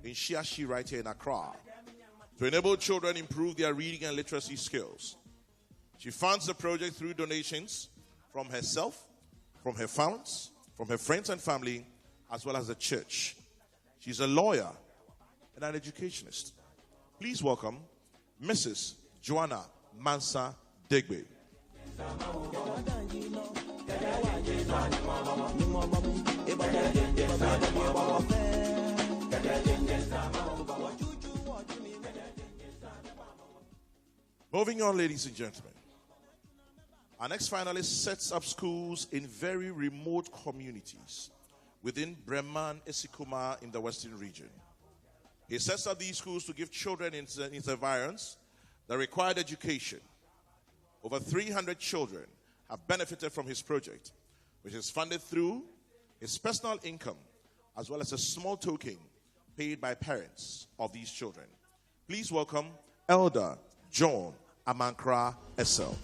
in Shiashi right here in Accra to enable children improve their reading and literacy skills. She funds the project through donations from herself, from her funds, from her friends and family, as well as the church. She's a lawyer and an educationist. Please welcome Mrs. Joanna Mansa Degbe. Moving on, ladies and gentlemen. Our next finalist sets up schools in very remote communities within Breman Esikuma in the Western region. He sets up these schools to give children in his environs the required education. Over 300 children have benefited from his project, which is funded through his personal income, as well as a small token paid by parents of these children. Please welcome Elder John Amankra Essel.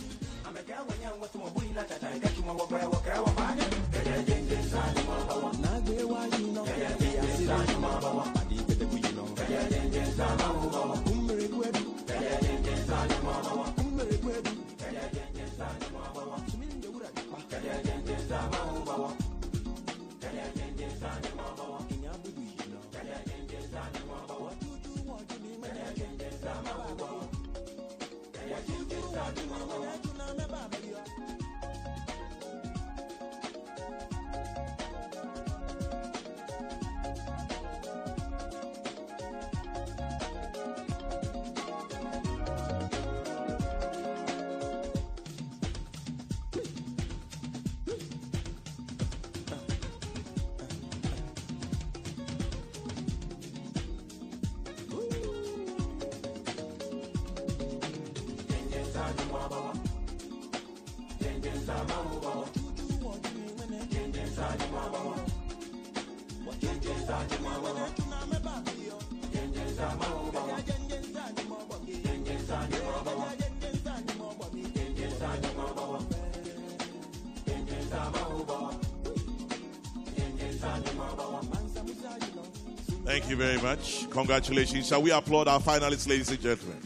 Thank you very much. Congratulations. Shall we applaud our finalists, ladies and gentlemen?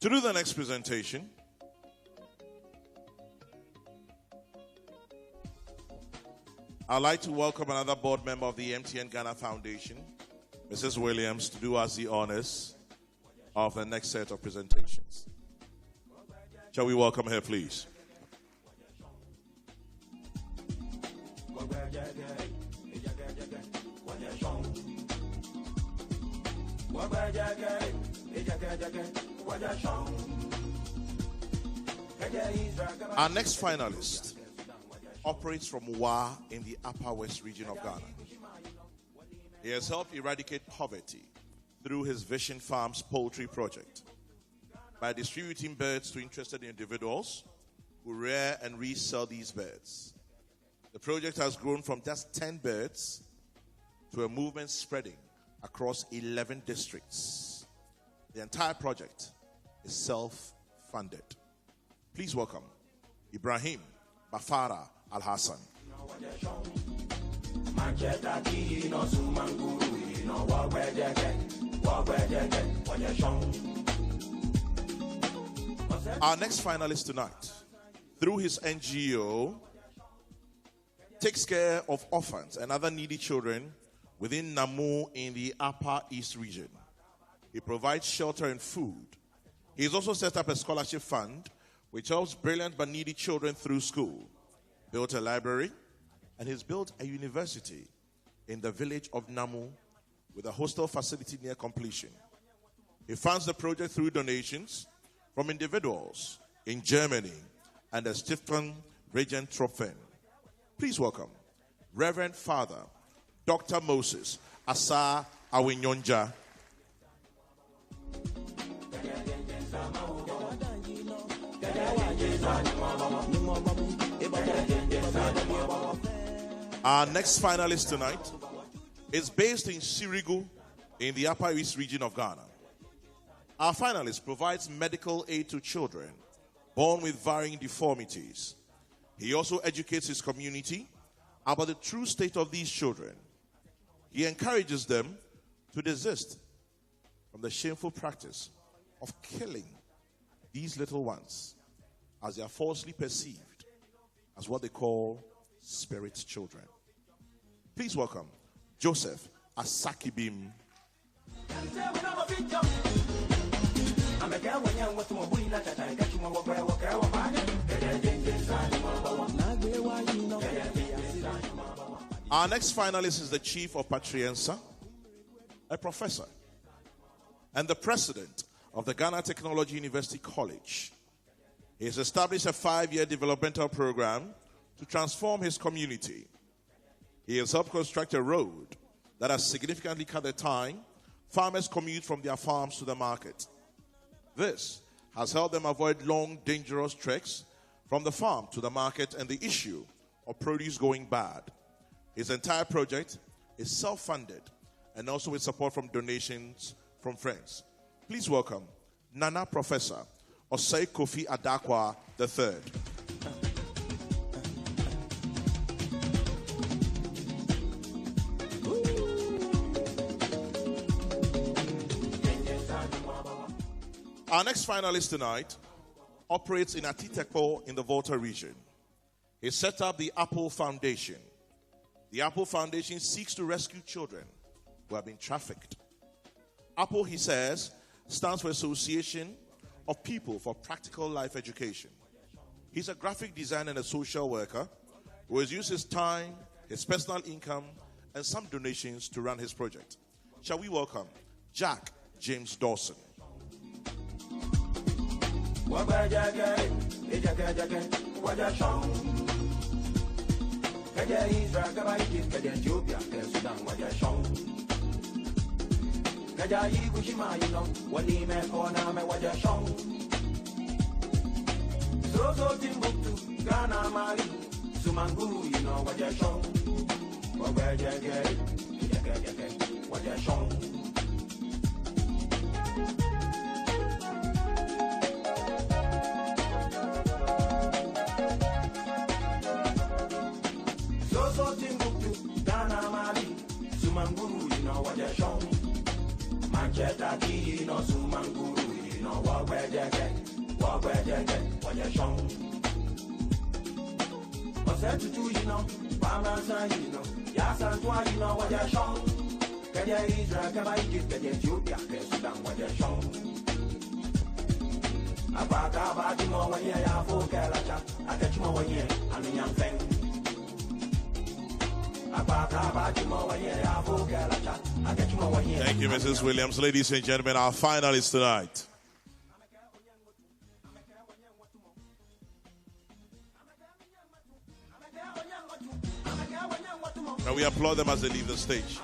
To do the next presentation, I'd like to welcome another board member of the MTN Ghana Foundation, Mrs. Williams, to do us the honors of the next set of presentations. Shall we welcome her, please? Our next finalist operates from Wa in the Upper West region of Ghana. He has helped eradicate poverty through his Vision Farms poultry project by distributing birds to interested individuals who rear and resell these birds. The project has grown from just 10 birds to a movement spreading across 11 districts. The entire project is self-funded. Please welcome Ibrahim Bafara Al-Hassan. Our next finalist tonight, through his NGO, takes care of orphans and other needy children within Namu in the Upper East region. He provides shelter and food. He has also set up a scholarship fund which helps brilliant but needy children through school, built a library, and he's built a university in the village of Namu with a hostel facility near completion. He funds the project through donations from individuals in Germany and the Stiftung Regent Tropfen. Please welcome Reverend Father Dr. Moses Asa Awinyonja. Our next finalist tonight is based in Sirigu in the Upper East region of Ghana. Our finalist provides medical aid to children born with varying deformities. He also educates his community about the true state of these children. He encourages them to desist from the shameful practice of killing these little ones, as they are falsely perceived as what they call spirit children. Please welcome Joseph Asakibim. Our next finalist is the chief of Patriensa, a professor, and the president of the Ghana Technology University College. He has established a 5-year developmental program to transform his community. He has helped construct a road that has significantly cut the time farmers commute from their farms to the market. This has helped them avoid long, dangerous treks from the farm to the market and the issue of produce going bad. His entire project is self-funded and also with support from donations from friends. Please welcome Nana Professor Osei Kofi Adakwa III. Our next finalist tonight operates in Atitekpo in the Volta region. He set up the Apple Foundation. The Apple Foundation seeks to rescue children who have been trafficked. Apple, he says, stands for Association of People for Practical Life Education. He's a graphic designer and a social worker who has used his time, his personal income, and some donations to run his project. Shall we welcome Jack James Dawson. Kaja Yikushima, you know, what he meant for now, me what your song. So Timbuktu, Ghana Mali, Sumanguru, you know what your song. What where you get, what your song. So Timbuktu, Ghana Mali, Sumanguru, you know what your song. Manchester, you know, Sumanguru, you know what where you get. What your song? What's that to do, you know? Bamasa, you know? Yasan, you know what your song? Kaya Israel, Kaba Egypt, Kaya Ethiopia, Sudan, what your song? Abaka, Batimo, one year, for Kalacha, I catch more 1 year, and a young thing. Abaka, Batimo, 1 year, for Kalacha, I catch more 1 year. Thank you, Mrs. Williams. Ladies and gentlemen, our finalists tonight. Now we applaud them as they leave the stage.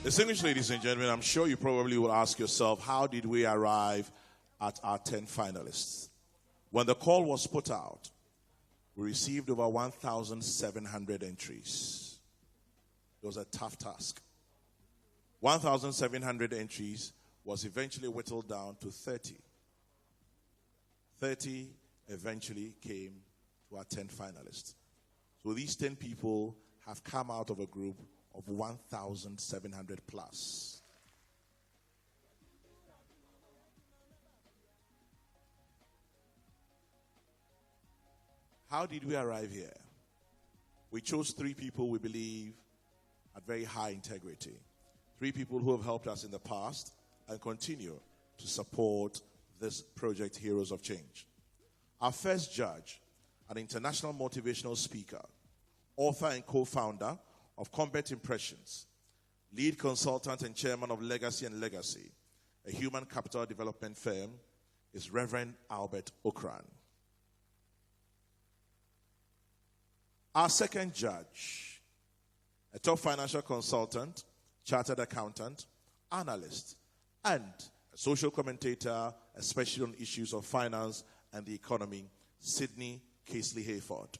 Distinguished ladies and gentlemen, I'm sure you probably will ask yourself, how did we arrive at our 10 finalists? When the call was put out, we received over 1,700 entries. It was a tough task. 1,700 entries was eventually whittled down to 30. 30 eventually came to our 10 finalists. So these 10 people have come out of a group of 1,700 plus. How did we arrive here? We chose 3 people we believe at very high integrity. 3 people who have helped us in the past and continue to support this project, Heroes of Change. Our first judge, an international motivational speaker, author and co-founder of Combat Impressions, lead consultant and chairman of Legacy and Legacy, a human capital development firm, is Reverend Albert Okran. Our second judge, a top financial consultant, chartered accountant, analyst, and a social commentator, especially on issues of finance and the economy, Sidney Casely Hayford.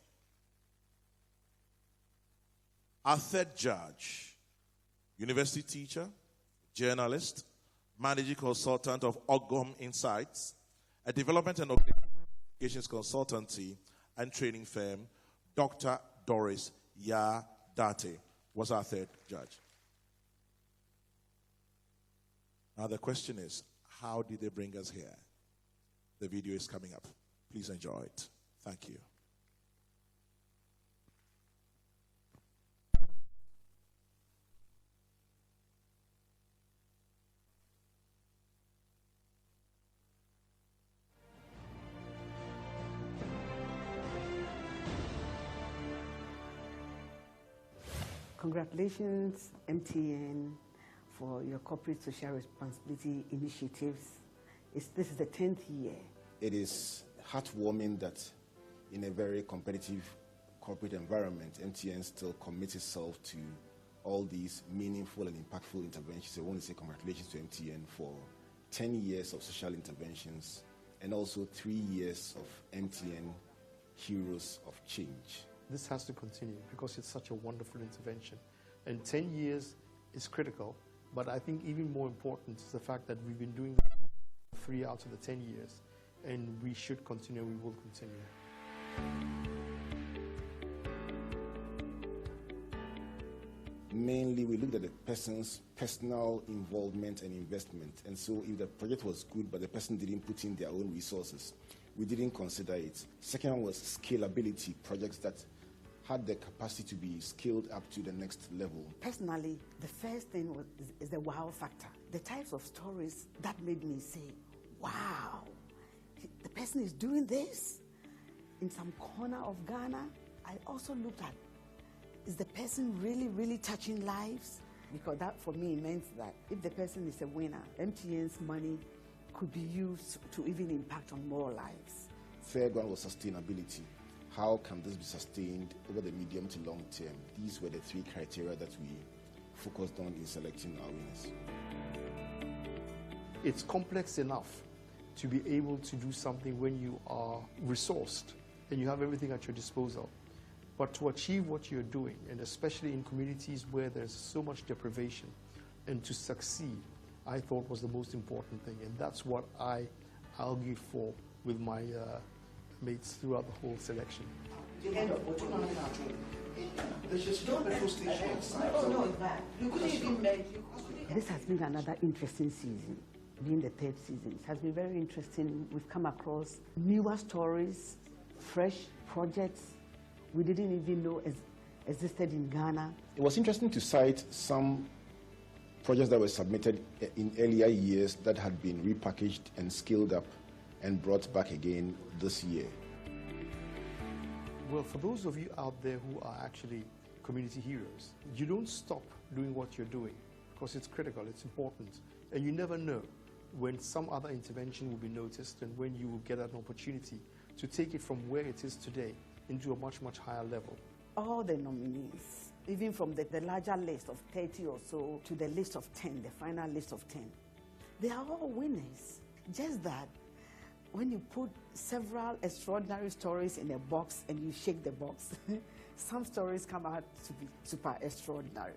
Our third judge, university teacher, journalist, managing consultant of Ogom Insights, a development and organizations consultancy and training firm, Dr. Doris Yadate was our third judge. Now the question is, how did they bring us here? The video is coming up. Please enjoy it. Thank you. Congratulations, MTN, for your corporate social responsibility initiatives. This is the 10th year. It is heartwarming that in a very competitive corporate environment, MTN still commits itself to all these meaningful and impactful interventions. I want to say congratulations to MTN for 10 years of social interventions and also 3 years of MTN Heroes of Change. This has to continue because it's such a wonderful intervention. And 10 years is critical, but I think even more important is the fact that we've been doing 3 out of the 10 years, and we should continue, we will continue. mainly we looked at the person's personal involvement and investment. And so if the project was good, but the person didn't put in their own resources, we didn't consider it. Second one was scalability, projects that had the capacity to be scaled up to the next level. Personally, the first thing is the wow factor. The types of stories that made me say, wow, the person is doing this in some corner of Ghana. I also looked at, is the person really, really touching lives? Because that for me meant that if the person is a winner, MTN's money could be used to even impact on more lives. Third one was sustainability. How can this be sustained over the medium to long term? These were the three criteria that we focused on in selecting our winners. It's complex enough to be able to do something when you are resourced and you have everything at your disposal. But to achieve what you're doing, and especially in communities where there's so much deprivation, and to succeed, I thought was the most important thing. And that's what I argued for with my mates throughout the whole selection. This has been another interesting season, being the third season. It has been very interesting. We've come across newer stories, fresh projects we didn't even know existed in Ghana. It was interesting to cite some projects that were submitted in earlier years that had been repackaged and scaled up and brought back again this year. Well, for those of you out there who are actually community heroes, you don't stop doing what you're doing because it's critical, it's important, and you never know when some other intervention will be noticed and when you will get an opportunity to take it from where it is today into a much, much higher level. All the nominees, even from the larger list of 30 or so to the list of 10, the final list of 10, they are all winners. Just that when you put several extraordinary stories in a box and you shake the box, some stories come out to be super extraordinary.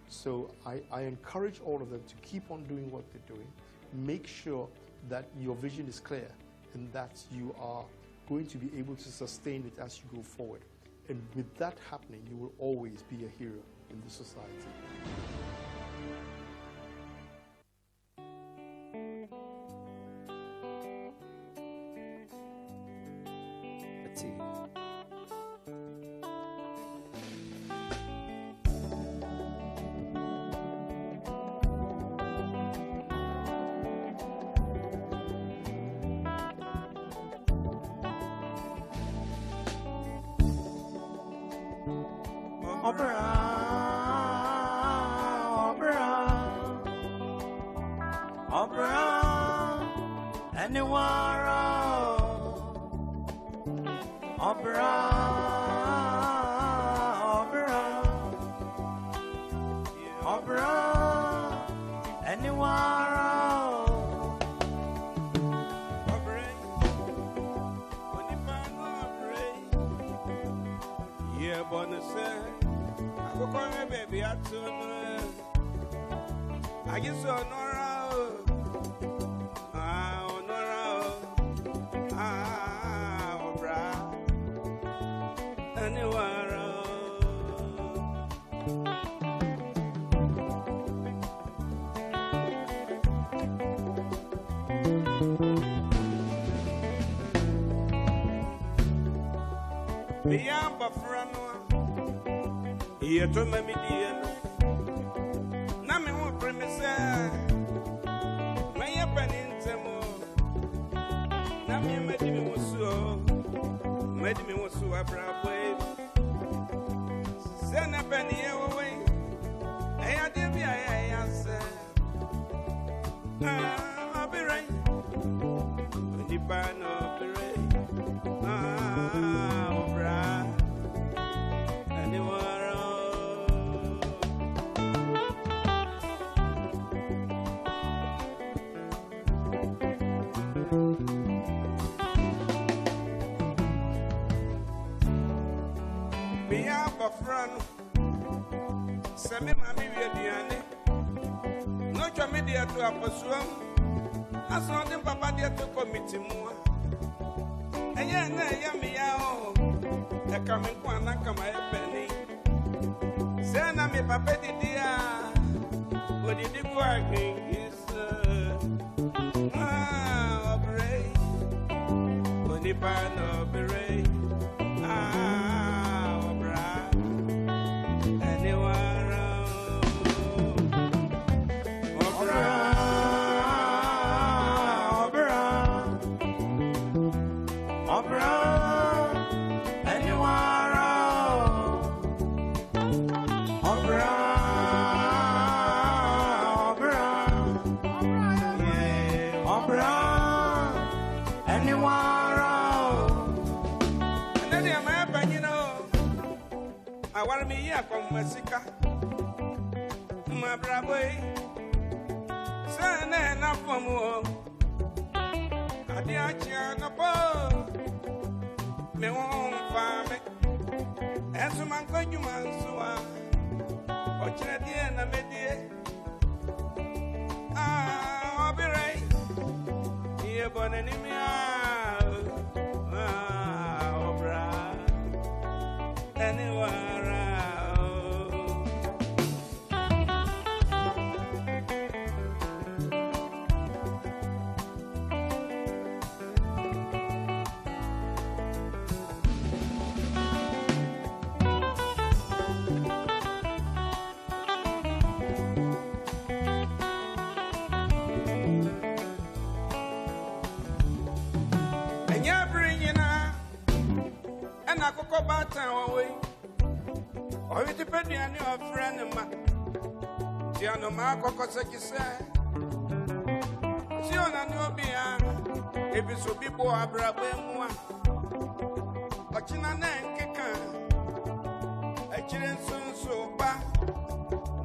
So I encourage all of them to keep on doing what they're doing. Make sure that your vision is clear and that you are going to be able to sustain it as you go forward. And with that happening, you will always be a hero in the society. Let's see. To my media, Nami won't premise. My open in Temo Nami made me was so a brave way. Send a penny away. I had to be I answer. I'll be right. When you ban up the rain, oh, brah. Anyone. Semi Mammy Diane, no media to a pursuam, as on the Papa dear to committee more. And yet, yummy, the coming one, I come a penny. Sana me papa didia. What did you working is operate. When the pan operate. Obra. Anyone Obra. Obra. Obra. Anyone Obra. I want me here from Mexico. My bravo, son and up for more. I dear Chianapo, me won't farm it. And some uncle you man so or Chinadian and Media. I'll be right here, but enemy. Go back away. Or it depends on your friend, Tiano Marco Cosakisa. Siona Nobia, if it's so people are Brabemwa. But China Nanka, a children soon so bad.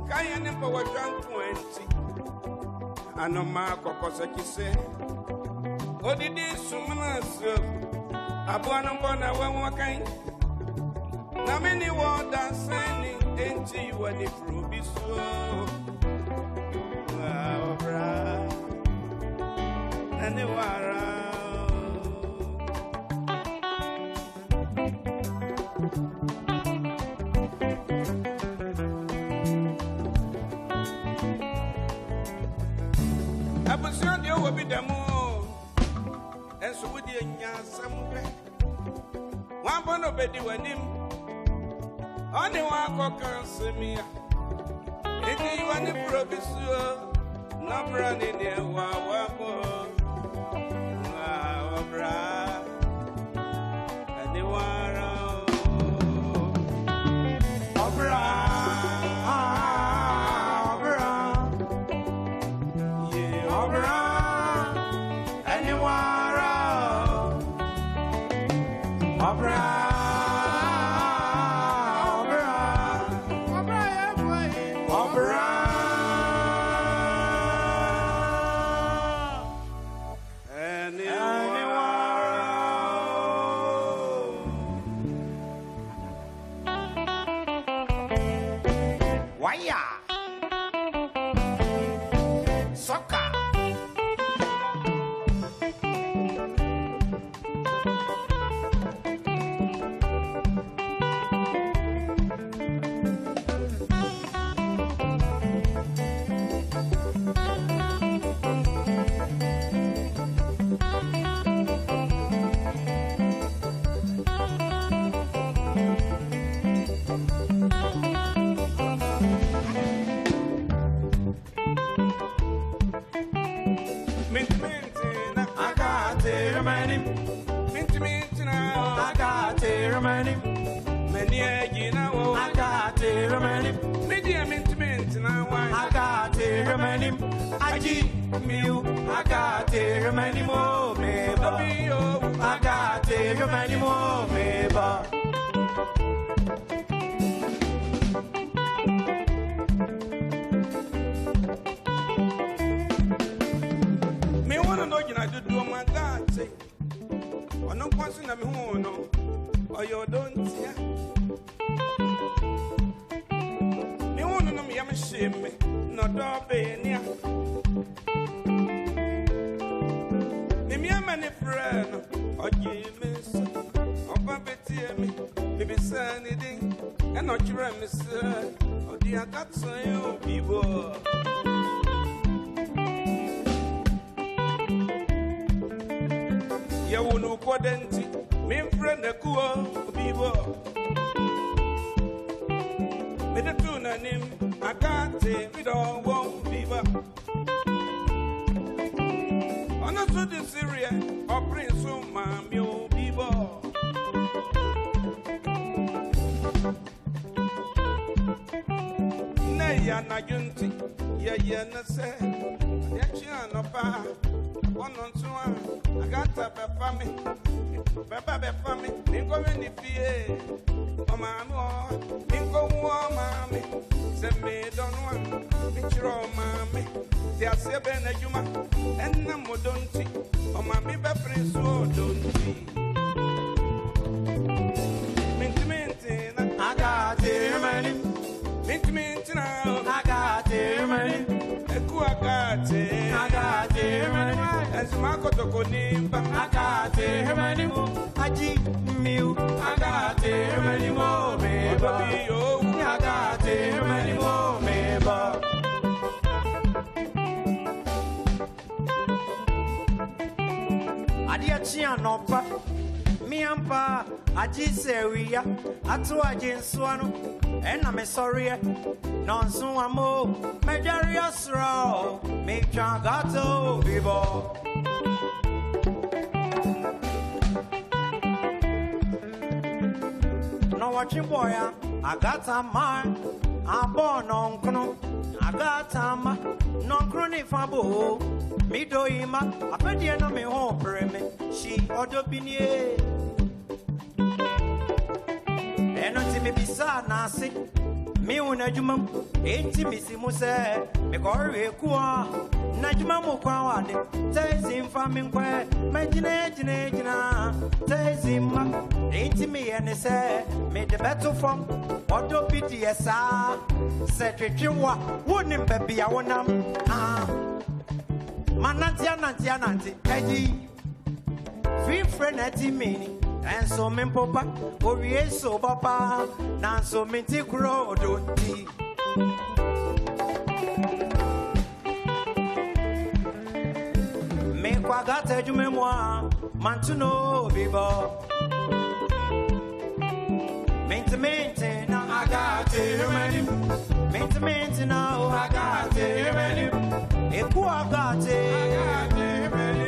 Kayan number was 20. I know Marco Cosakisa. What did this summon? Abuana bona wa kind. Na many water sending into you and the fruit so. Bra. And the wara. Abusion you will be the more. And so with the somewhere. One bono bedi wanim. Only one cock answer me. If you want to proviso, no brand in the wawabo. Wawabra. And the wara. Obra. Obra. Yeah, Obra. And the wara. Obra. Media got some people. You know, quadenti, me friend the cool people. Me the tuna name, I can't say we don't want people. On a to the Syria, or Prince of Mammy people. Nay, na junti, ya na say, ya no pa. One on two, I got a family. Papa family, Nico in the fear. Mamma, Nico, mammy. Send me don't want picture of mammy. They are seven a juma, and no more don't see. Oh, mammy, Pepper, so don't see. Mint, I got it, money. Mint, I got it, money. I got it, money. As Marco Toconimba, I got it, money. Aji, Mew, I got it, money more, baby. I got it, money more, baby. Adiachia no pa, me ampa, Aji Seria, Atua Jinswano, and I'm sorry. Nonso amo, Majarius row, make Chagato, Bibo. No watching boy, I got a man, I'm born on Crono, I got a man, non crony fabo, me do him, I bet you know me home, she or the binier. And not me be sad, Nancy. Me una jumam, enti misi muse, me gore kuwa, na juma mo kwa wade, tezi mfami nkwe, me jina, tezi ma, enti me yene se, me de beto from, odo piti yesa, se chichiwa, wuni mbebi ya wonam, mananti, eji, free friend eti mini. And so men papa, or yes, so papa, now so minty crow don't tea. Make what got a memoir, man to know, Bibo. Maintain, now I got it, maintain, now I got it, if who I got it,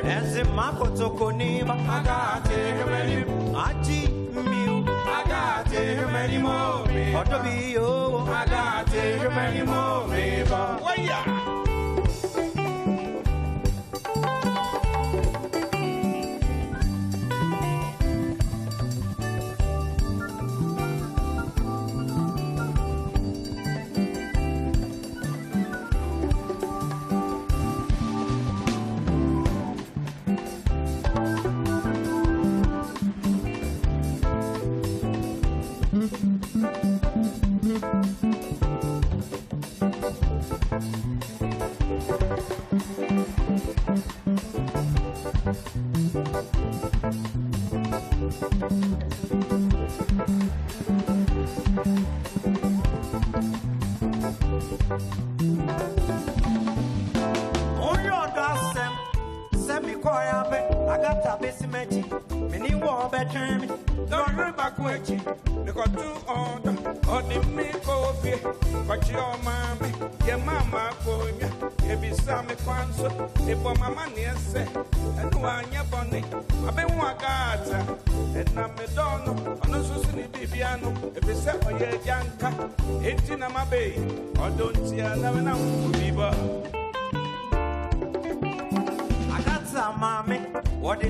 and the Marco Toconima, I got it, Aji, Mew, I got it, many more, what to be you, I got it, many more, baby. Why, yeah.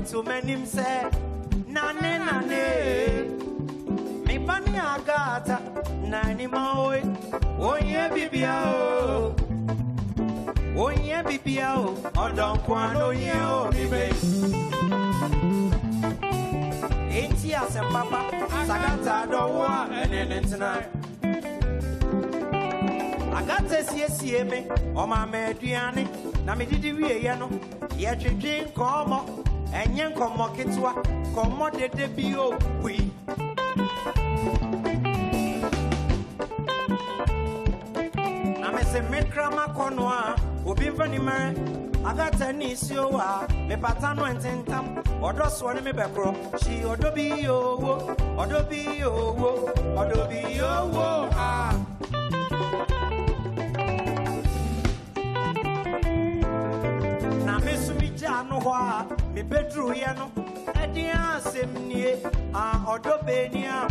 To many say, Nane, me bunny agata, Nani Maui, oh yeah, Bibio, oh yeah, Bibio, oh don't quando you, baby. Ain't yes, and Papa, Sagata, don't want any tonight. I got to see me, oh my Mediani, Namidi Viano, yet you drink, come up. And young come kitwa, come de debio, we. say me krama konwa obi mfani mere agata ni siowa me patano ententam odo so ne me bekro she odobi owo ah na me sumi ja no ho a me bedru ye no edi asem nie odobe ni a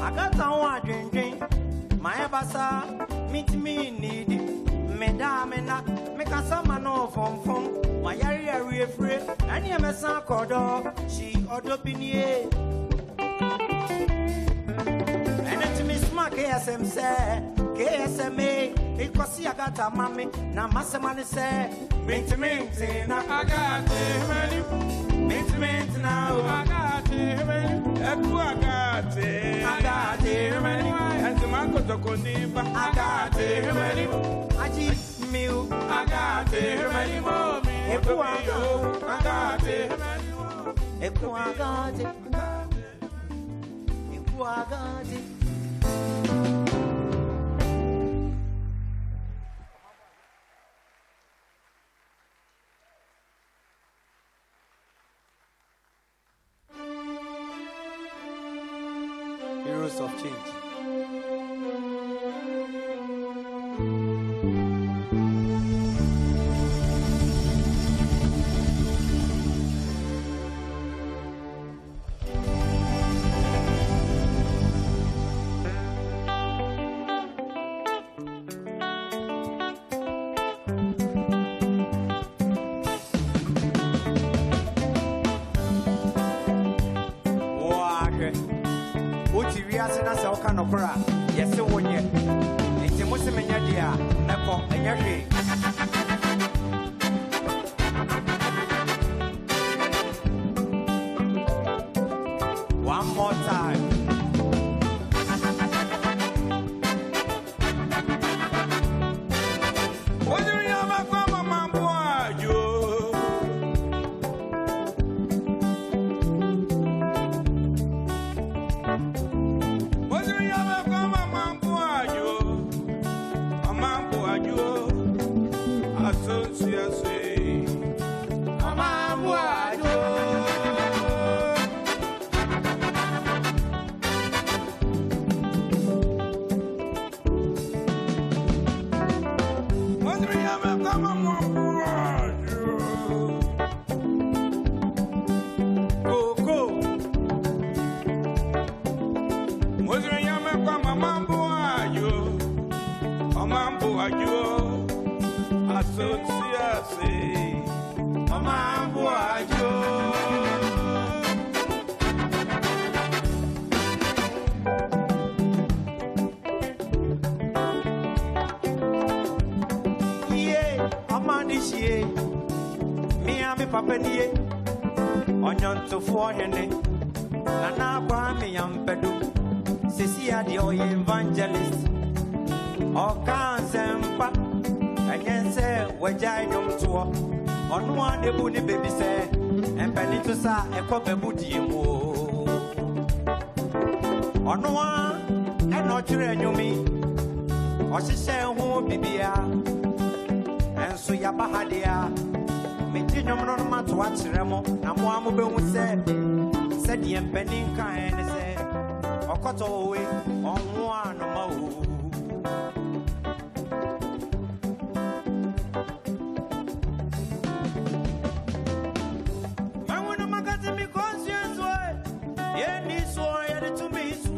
agata wa dwendwen my basa meet me need me da me na me kasama no fom my yari free and ye me san kodo she odobinie and it me smack KSM say KSMA because agata mami na masemani say mint na agate mint na agate and mango to koniba agate aji miu agate agate Heroes of Change. Yes, so when you it's a Muslim in your dear, Nepo, and your day. One more time. What do you have a mama boy? Onyon to fohene nana kwa me yampedu sisi ade oye evangelist o kan sempa enyense wajai dum to onu ade bu ni baby se empeni to sa ekobebu die mu onu a eno twere anyumi o hihye ho bibia enso ya bahadia Meti nyomno no mato achiremo na mo amobe hu se die mpanin kan ene se okoto we onwo anoma o Mawono magati mi conscience we ye ni so ye de to me so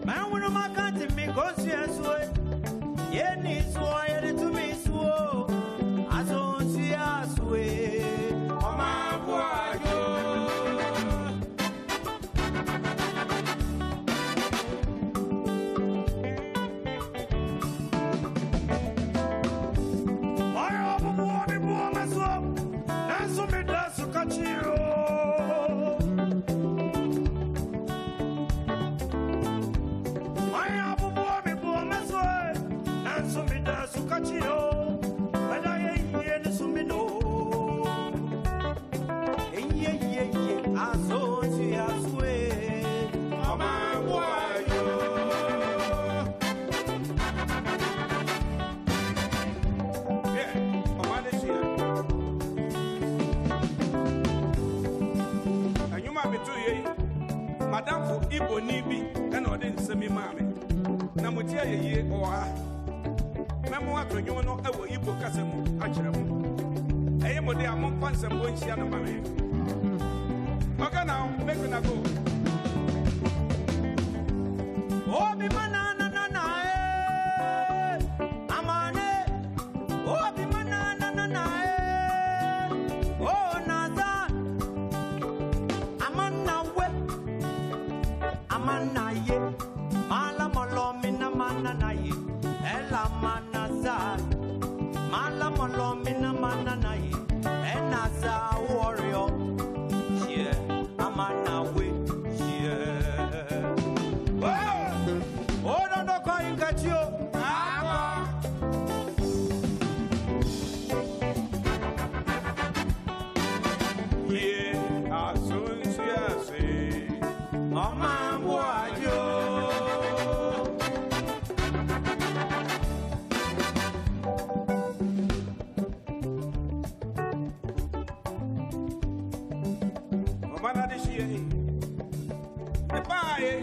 Mawono magati mi conscience we Yeni swa to me swo azonsi aswe Oma bwajo Ayo bwoni bwona swo naso medasu kachiro Ayo bwoni bwona swo Sumida sukachio, badaye ye sumino. Ye aso si aswe. to ye. Madame for Ibo Nibi, and I didn't send me mammy. Namutia ye or Memoir to you know, I will Ibo Casamo, Achram. I am what they are more fans and one share of mammy. Okay, now, make it a go. Oh, be banana, amane. Oh, be banana, oh, Naza. Amana ye, mala molomina manana ye, ela manaza. Mala molomina manana ye, enaza warrior. Yeah, amana we, yeah. Oh, don't know calling at you. Yeah, as soon as you say, oh, my boy, you. Oh, man, this year, the pie.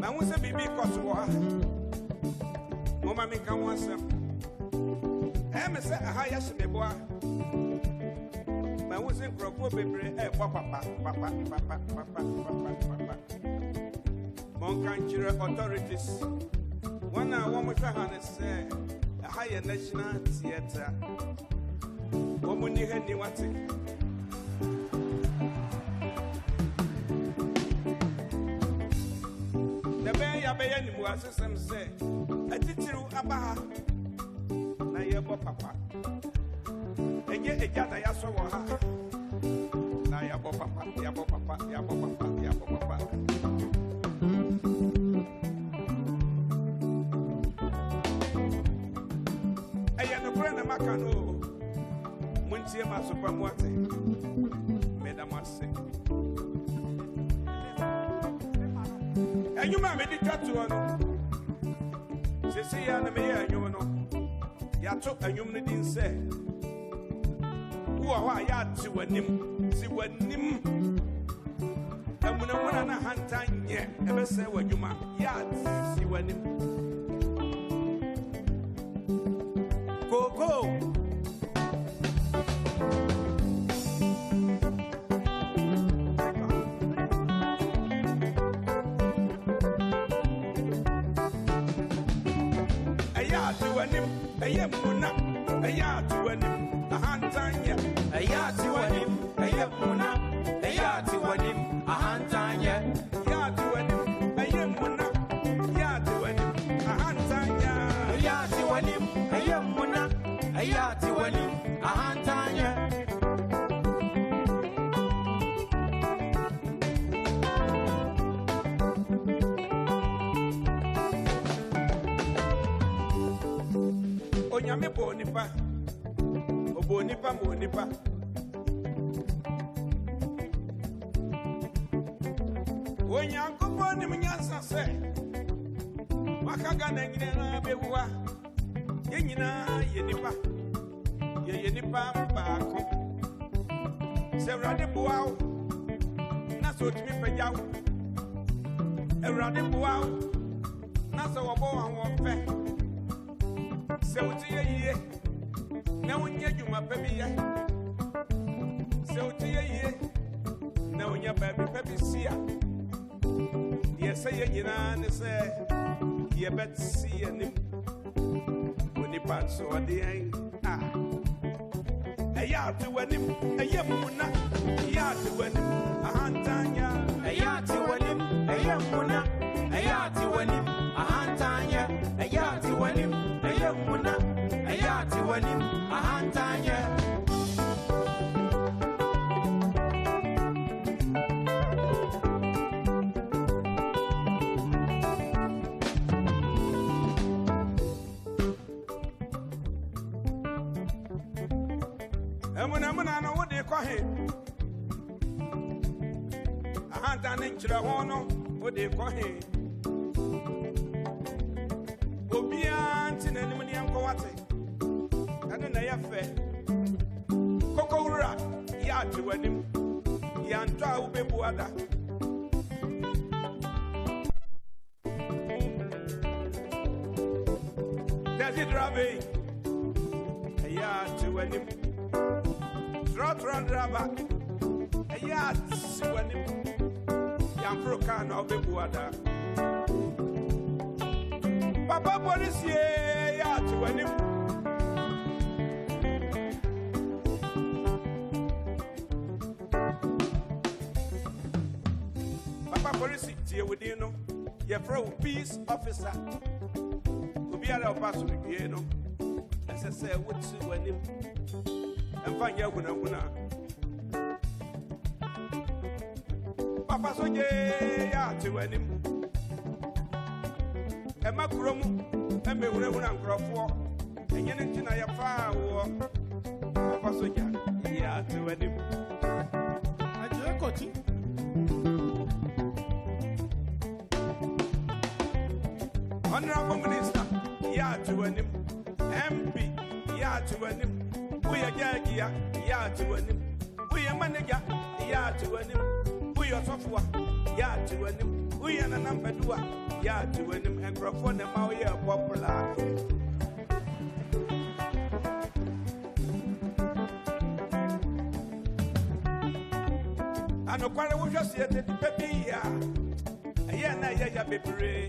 I want to be because of what Mama make a once. I'm a highest boy. I was in Croco Baby, Papa. Monk authorities. One hour with a harness, a higher national theatre. Woman, you had what the bay abayani was some say, a teacher abaha, Nayabo Papa. And yet a gather yasawa. Nayabo Papa, Yabo Papa, Yabo Papa, Yabo Papa. I am a friend of Macano. Muntia Masupamuate, Madame Say. And you mammy did cut to one. She see, and you know, Yato, and you didn't say. Who are yard to a nim? See what nim? And when I want a hand time, yeah, ever say what you ma yard, see what nim. Go. A yamuna, a yard to him, a hand tanya, a yard to him, a yamuna, a yard to him, a hand tanya, yard to him, a yamuna, yard to him, a hand tanya, a yard to him, a yamuna, a yard to him, a hand tanya. Onyame bonipa, obonipa monipa. Onyanko boni munyansa se, wakaga na nyina bewa, ye nyina ye nipa baako. Se Awurade boa wo, na so timi pagya wo. Awurade boa wo, na so wo bo wan fe. Se uti ye na unya juma pebi ya se uti ye na unya baby pebi sia ye say ye nyina ne se ye bet see anim oni pat so ade ai eya to wanim eya muna ya to wanim ahantanya eya to wanim eya muna eya to wanim ahantanya eya to wanim eya muna eya to wanim ahantanya. Emuna no wo de kwa he ahanta ne nkyira ho no wo de kwa he obia ntina nim ne enko wate ade na ya fe kokowura ya ate wanim Yantwa ubebuada. Desi Drabe. Ya tiwenim. Trotron Draba. Ya tiwenim. Yamproka na ubebuada. Papa police ya tiwenim. Papa police tie within no. Ye pro peace officer. Obi ara pass with you no. Say what to when him. And find ya guna. Papa so ya to when him. And my crum and me when I'm crop and you need to know your power. Papa so ya to when him. I just got it. Honorable Minister, ya to when him. MP, ya to him. We are Jagia, ya to him. We are manager, ya to him. We are software, ya to him. We are a number two, ya to him. And Crawford and Mauya popular. I know quite a wish I said the baby, ya. Ya baby.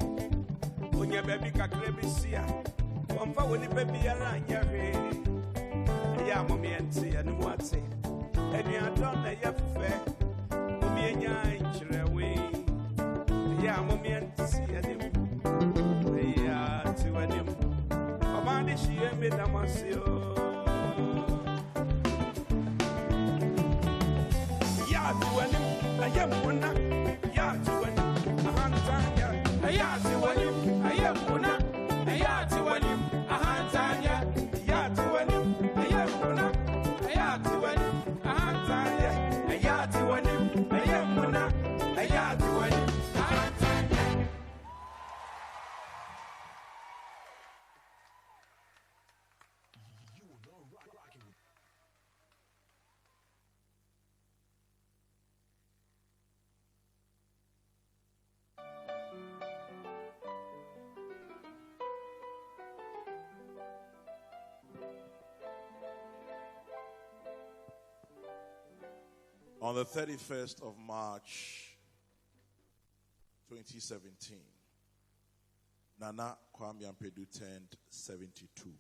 When your baby got crebisia. One for the baby around your way. Yeah, mommy and see, and what's it? And you are done a yap fair. Mommy and ya away. Yeah, mommy and see, and him. Yeah, to an him. Mamma, she made a massio. Yeah, to an him. I am one. Yeah, to an him. A hunter. Yeah, to an him. I am one. Yeah, to an him. On the 31st of March, 2017, Nana Kwame Ampedu turned 72.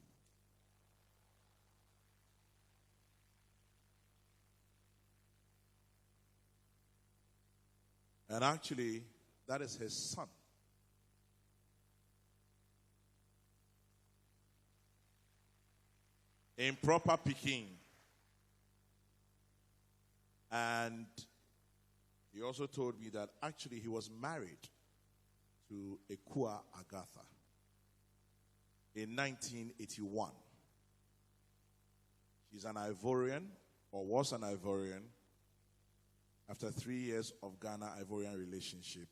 And actually, that is his son. Improper picking. And he also told me that actually he was married to Ekua Agatha in 1981. She's an Ivorian, or was an Ivorian. After 3 years of Ghana-Ivorian relationship,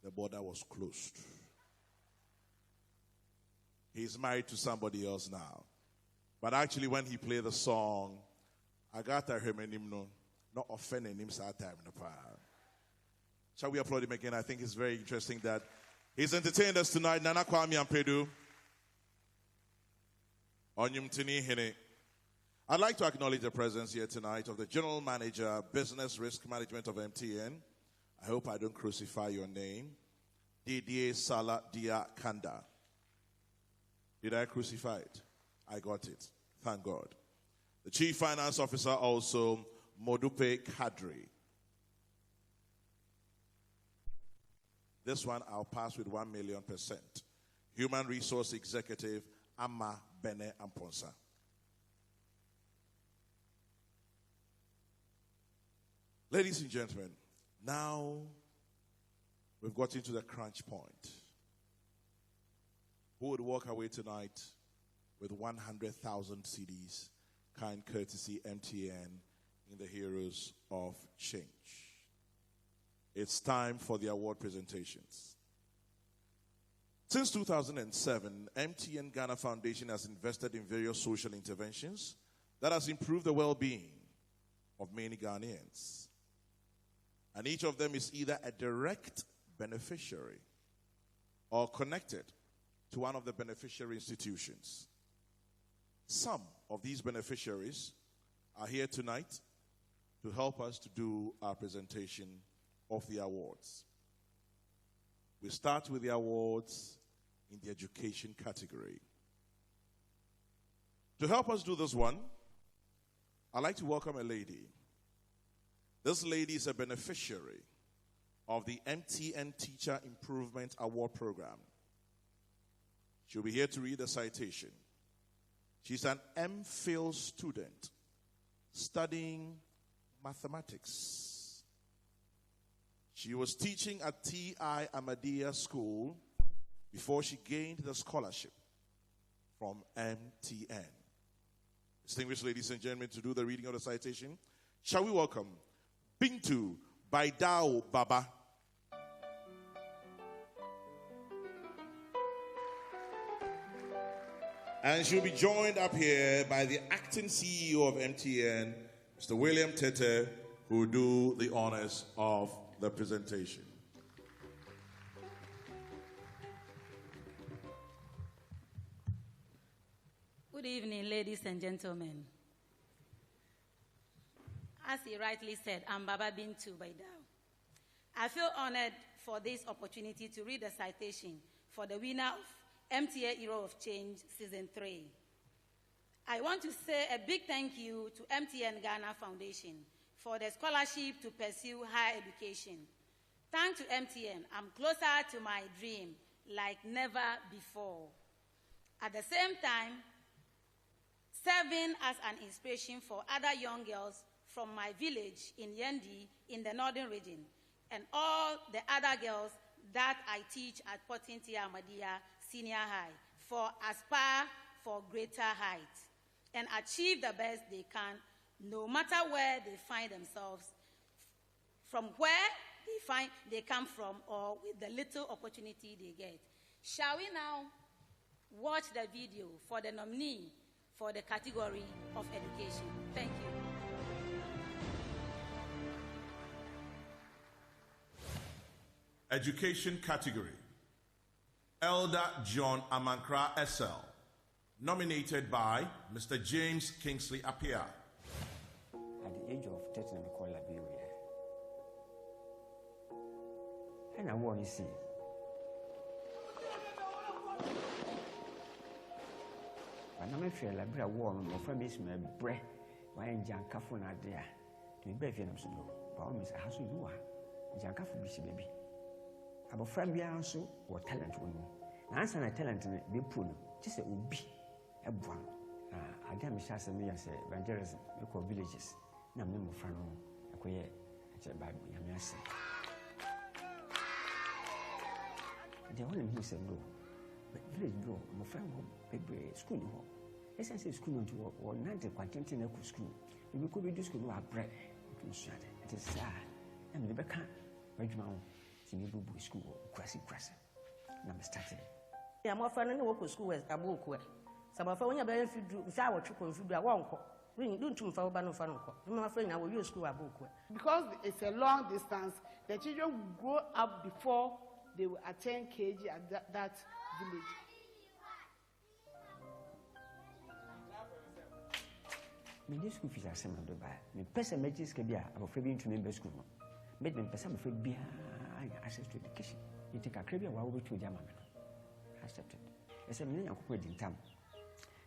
the border was closed. He's married to somebody else now. But actually when he played the song, Agatha Hemenimno, not offending him that time in the past. Shall we applaud him again? I think it's very interesting that he's entertained us tonight. Nana Kwame Ampedu. Onyumtini Hine. I'd like to acknowledge the presence here tonight of the General Manager, Business Risk Management of MTN. I hope I don't crucify your name. Didier Salah Dia Kanda. Did I crucify it? I got it. Thank God. The Chief Finance Officer also, Modupe Kadri. This one I'll pass with 1,000,000%. Human Resource Executive, Amma Bene Amponsa. Ladies and gentlemen, now we've got into the crunch point. Who would walk away tonight with 100,000 CDs, kind courtesy MTN, in the Heroes of Change? It's time for the award presentations. Since 2007, MTN Ghana Foundation has invested in various social interventions that has improved the well-being of many Ghanaians. And each of them is either a direct beneficiary or connected to one of the beneficiary institutions. Some of these beneficiaries are here tonight to help us to do our presentation of the awards. We start with the awards in the education category. To help us do this one, I'd like to welcome a lady. This lady is a beneficiary of the MTN Teacher Improvement Award Program. She'll be here to read the citation. She's an MPhil student studying mathematics. She was teaching at T.I. Ahmadiyya School before she gained the scholarship from MTN. Distinguished ladies and gentlemen, to do the reading of the citation, shall we welcome Bintu Baidao Baba. And she'll be joined up here by the acting CEO of MTN, Mr. William Tete, who will do the honors of the presentation. Good evening, ladies and gentlemen. As he rightly said, I'm Baba Bintu Baidao. I feel honored for this opportunity to read the citation for the winner of Mtn Heroes of Change Season 3. I want to say a big thank you to MTN Ghana Foundation for the scholarship to pursue higher education. Thanks to MTN, I'm closer to my dream like never before. At the same time, serving as an inspiration for other young girls from my village in Yendi in the northern region and all the other girls that I teach at T.I. Ahmadiyya Senior High for aspire for greater heights and achieve the best they can, no matter where they find themselves, from where they come from, or with the little opportunity they get. Shall we now watch the video for the nominee for the category of education? Thank you. Education category. Elder John Amankra SL, nominated by Mr. James Kingsley Appiah. At the age of 13, I call Liberia. And I want to see. But I'm afraid Liberia war, my friend is my breath. Why in Jankafuna there? To be better than so. But I'm a house you are. Jankafu Bishi baby. Our friend be also or talent one. Answer my talent in the pool. Just a ubi a one. I damn me shas me as a evangelism, local villages. No member friend, a queer at Bible, Yamias. The only thing said no, but village no, my friend home, baby, school home. Yes, I say school to or 90 content in a school. You could be do school or bread. It is sad. And the back, right now. School, crassy. And I'm starting. Yeah, my friend and work with school as a book. Some of when you're very few shower to confuse a won't ring, don't you for Bano Fanoko. My friend, I will use school a book. Because it's a long distance, the children will grow up before they will attend KG at that village. My school fees are similar to buy. My person magic can be about free to member school. Made them person free beer. Access to education. You take a crabby while we to German. Accepted. As a million of quid in town.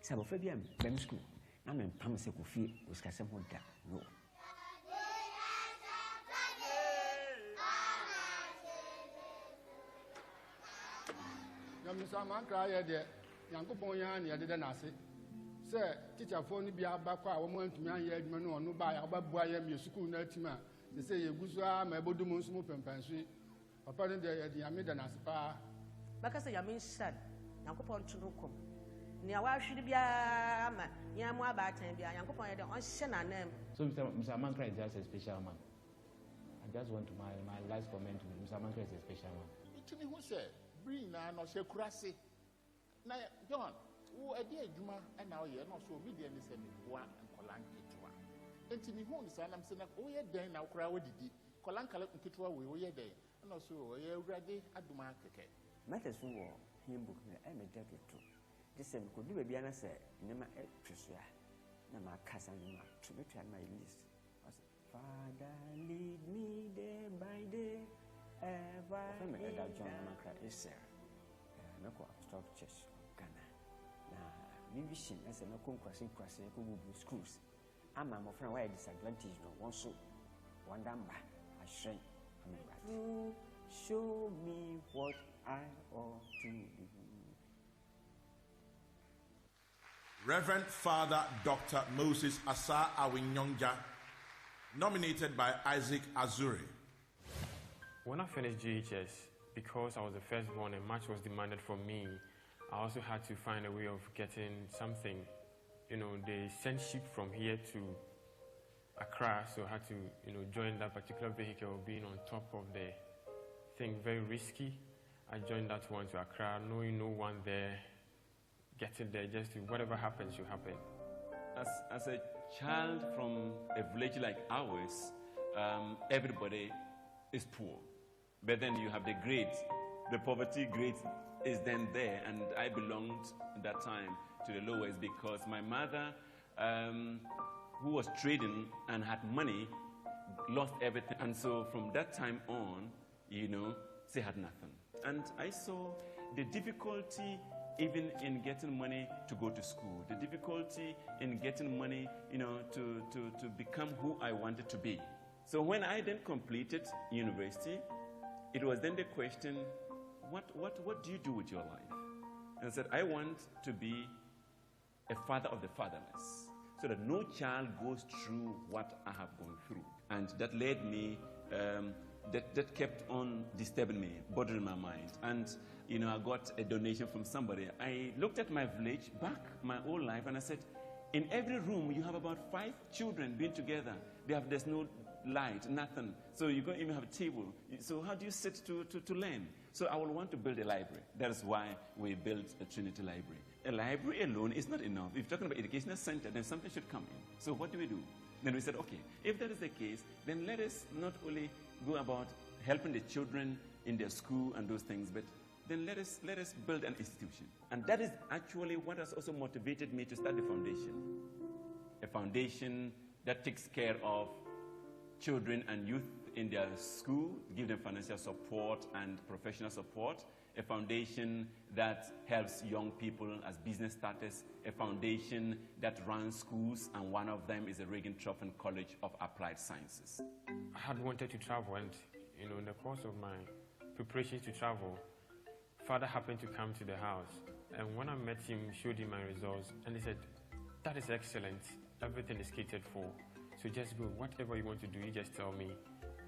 Sabophobia, Bem School. I'm in Pamsec of fee was Cassam Hoda. No. Mr. Mancra, dear, young Copoyan, you didn't ask it. Sir, teacher phone be a back. I want to marry a man or no buy about boy, your school nurture. They say you go my bodumus smoke and fancy. Upon the Yamida Naspa. Because I mean, son, Yankopon to come. Near why should be a man, Yamwa Batten, be a Yankopon, on Shanna name. So Mr. Mancra is just a special man. I just want to my last comment to Mr. Mancra is a special man. To me, who said, bring now, no say crassy. Now, John, who a dear Juma, and now you're not so medium is a one and Colanki. And to me, who is I'm saying, oh, yeah, then now crowd did kolankala nkitwa we wo ye dey na so wo ye awurade aduma keke matters wo him book na e me get to this em ko do bia na say nema e tweso a na ma kasa na ma to be try my list. Father, lead me day by day, ever in that John Macra is sir. Nako Apostolic Church of Ghana. Na mi vision as a nako crossing schools. I'm a friend why disadvantage no one so one number I shrink. You show me what I ought to do. Reverend Father Dr. Moses Asa Awinyonja, nominated by Isaac Azuri. When I finished GHS, because I was the firstborn and much was demanded from me, I also had to find a way of getting something. You know, they sent ship from here to Accra, so I had to, join that particular vehicle, being on top of the thing, very risky. I joined that one to Accra, knowing no one there, getting there, just to whatever happens, you happen. As a child from a village like ours, everybody is poor. But then you have the grades. The poverty grade is then there, and I belonged at that time to the lowest because my mother, who was trading and had money, lost everything. And so from that time on, she had nothing. And I saw the difficulty even in getting money to go to school, the difficulty in getting money, to become who I wanted to be. So when I then completed university, it was then the question, what do you do with your life? And I said, I want to be a father of the fatherless, so that no child goes through what I have gone through. And that led me, that kept on disturbing me, bothering my mind. And I got a donation from somebody. I looked at my village back my whole life and I said, in every room you have about 5 children being together. There's no light, nothing. So you don't even have a table. So how do you sit to learn? So I will want to build a library. That is why we built a Trinity Library. A library alone is not enough. If you're talking about educational center, then something should come in. So what do we do? Then we said, okay, if that is the case, then let us not only go about helping the children in their school and those things, but then let us build an institution. And that is actually what has also motivated me to start the foundation. A foundation that takes care of children and youth in their school, give them financial support and professional support. A foundation that helps young people as business starters. A foundation that runs schools, and one of them is the Reagan-Trophan College of Applied Sciences. I had wanted to travel, and in the course of my preparations to travel, Father happened to come to the house, and when I met him, showed him my results, and he said, that is excellent, everything is catered for, so just go, whatever you want to do, you just tell me,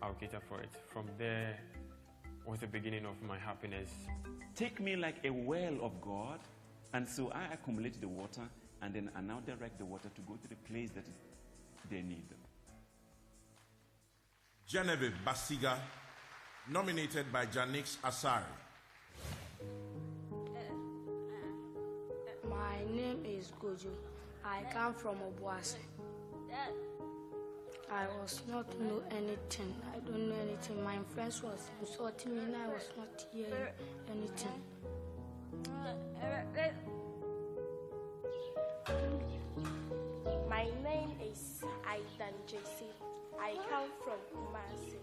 I'll cater for it. From there was the beginning of my happiness. Take me like a well of God, and so I accumulate the water, and then I now direct the water to go to the place that they need them. Genevieve Basiga, nominated by Janix Asari. My name is Gojo. I come from Obuasi. I was not know anything. I don't know anything. My friends was insulting me and I was not hearing anything. My name is Aidan JC. I come from Kumasi.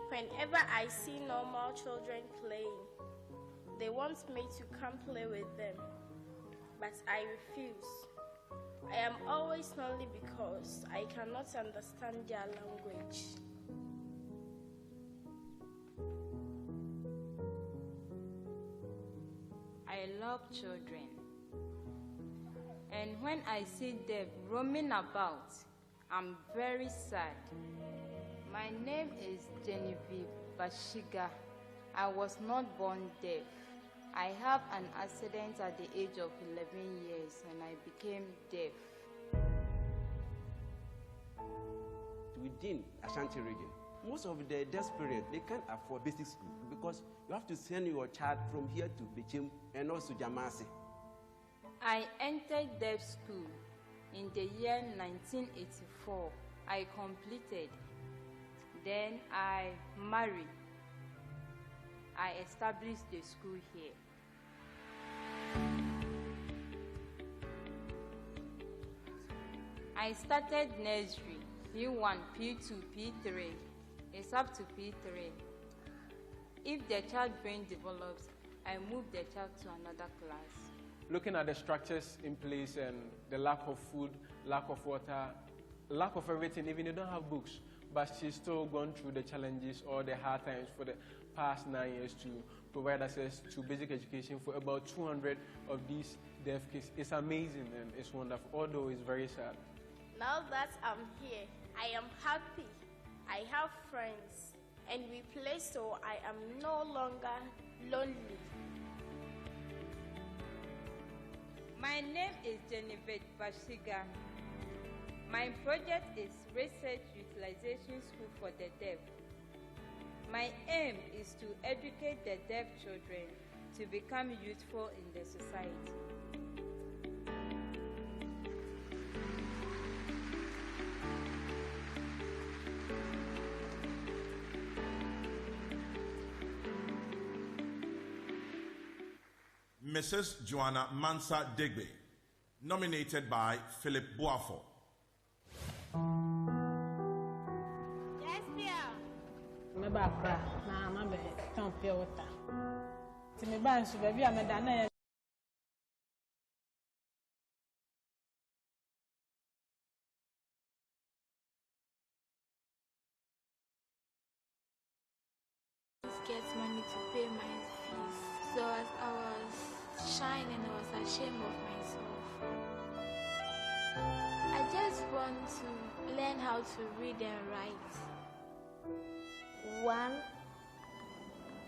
Whenever I see normal children playing, they want me to come play with them, but I refuse. I am always lonely because I cannot understand their language. I love children, and when I see them roaming about, I'm very sad. My name is Genevieve Bashiga. I was not born deaf. I have an accident at the age of 11 years and I became deaf. Within Ashanti region, most of the deaf parents, they can't afford basic school because you have to send your child from here to Bichim and also Jamasi. I entered deaf school in the year 1984. I completed. Then I married. I established the school here. I started nursery, P1, P2, P3. It's up to P3. If the child brain develops, I move the child to another class. Looking at the structures in place and the lack of food, lack of water, lack of everything, even they don't have books, but she's still gone through the challenges or the hard times for the past 9 years to provide access to basic education for about 200 of these deaf kids. It's amazing and it's wonderful, although it's very sad. Now that I'm here, I am happy. I have friends, and we play so I am no longer lonely. My name is Genevieve Bashiga. My project is Research Utilization School for the Deaf. My aim is to educate the deaf children to become useful in the society. Mrs. Joanna Mansa Degbe, nominated by Philip Boafo. Yes, dear. Me ba kra na ma be ton pure water. Ti me ba nsu ba bi a me da na get money to pay my fees. So as I was shining, I was ashamed of myself. I just want to learn how to read and write. 1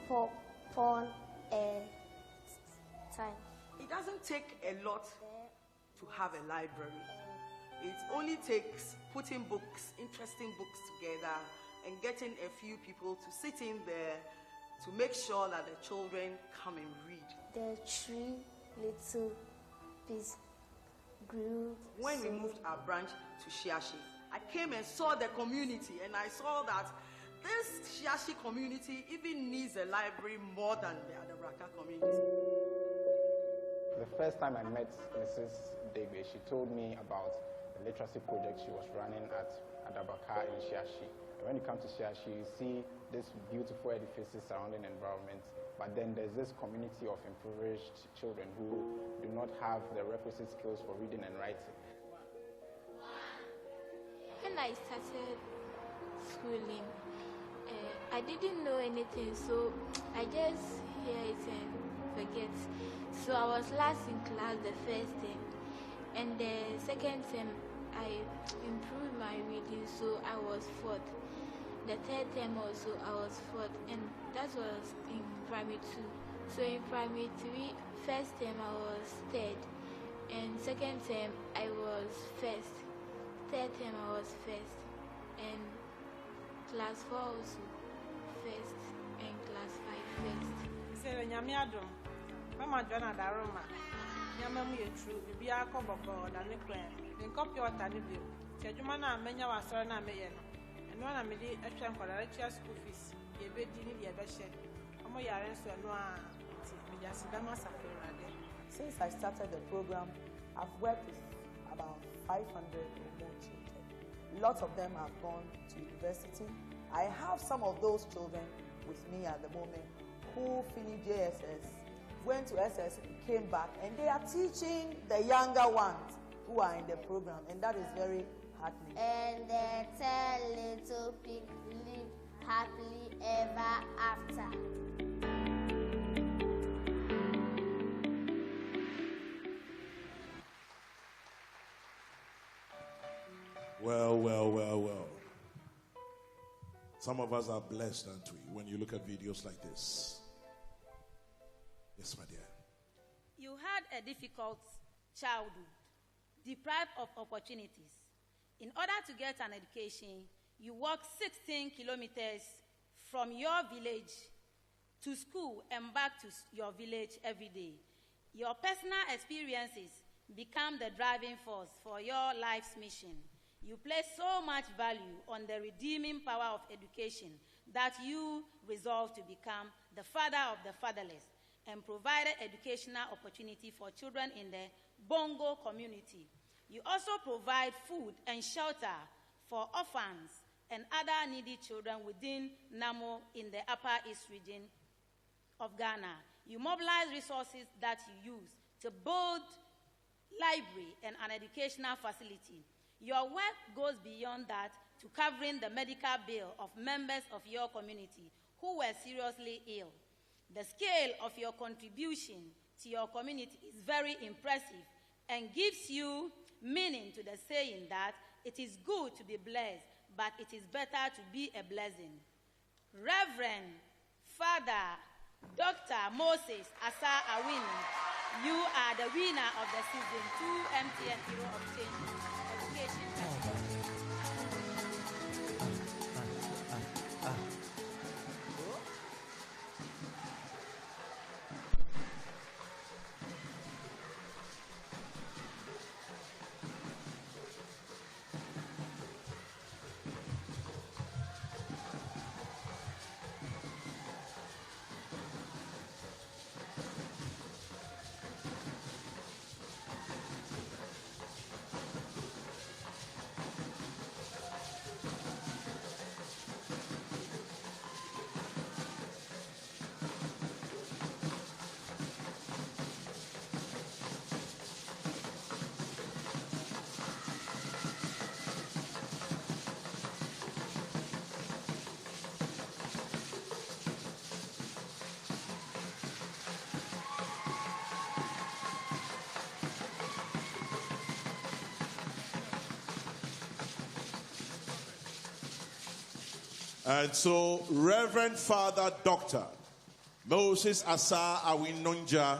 upon a time. It doesn't take a lot to have a library. It only takes putting books, interesting books together, and getting a few people to sit in there to make sure that the children come and read. The 3 little pigs grew. When we moved our branch to Shiashi, I came and saw the community, and I saw that this Shiashi community even needs a library more than the Adabraka community. The first time I met Mrs. Degbe, she told me about the literacy project she was running at Adabraka in Shiashi. When you come to Shiashi, you see this beautiful edifices surrounding the environment, but then there's this community of impoverished children who do not have the requisite skills for reading and writing. When I started schooling, I didn't know anything, so I just hear it and forget. So I was last in class the first term, and the second term I improved my reading, so I was 4th. The third term also I was 4th, and that was in primary 2. So in primary 3, first term I was 3rd, and second term I was 1st. Third term I was 1st, and class 4 also 1st, and class 5 1st. Say nyame adom. Mama Joanna Daroma. Nyame mu yetru bibi akoboko da ne kwan. Ne copy water ne bi. Ti adwuma na menya wasoro na meye no. Eno na me di atwa nkwara chia school fees. Ye be di ni ye be hye. Omo yare nso eno a ti me ja sidama saferade. Since I started the program, I've worked with about 500 or more children. Lots of them have gone to university. I have some of those children with me at the moment who finished JSS, went to SS, came back, and they are teaching the younger ones who are in the program, and that is very heartening. And the 10 little pigs lived happily ever after. Well. Some of us are blessed, aren't we, when you look at videos like this? Yes, my dear. You had a difficult childhood, deprived of opportunities. In order to get an education, you walk 16 kilometers from your village to school and back to your village every day. Your personal experiences become the driving force for your life's mission. You place so much value on the redeeming power of education that you resolved to become the father of the fatherless and provided educational opportunity for children in the Bongo community. You also provide food and shelter for orphans and other needy children within Namo in the Upper East region of Ghana. You mobilize resources that you use to build library and an educational facility. Your work goes beyond that to covering the medical bill of members of your community who were seriously ill. The scale of your contribution to your community is very impressive and gives you meaning to the saying that it is good to be blessed, but it is better to be a blessing. Reverend Father Dr. Moses Asa Awini, you are the winner of the Season 2 Mtn Heroes of Change Education Festival. And so, Reverend Father Dr. Moses Asa Awinonja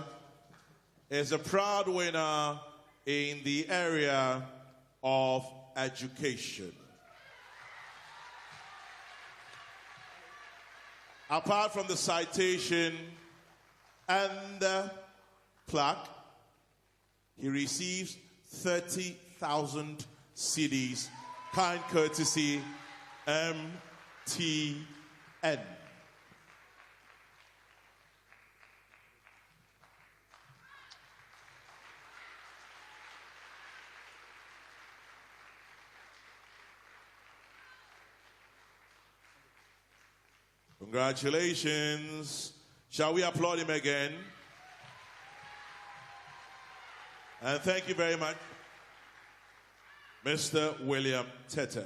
is a proud winner in the area of education. Apart from the citation and the plaque, he receives 30,000 CDs, kind courtesy MTN. Congratulations. Shall we applaud him again? And thank you very much, Mr. William Tete.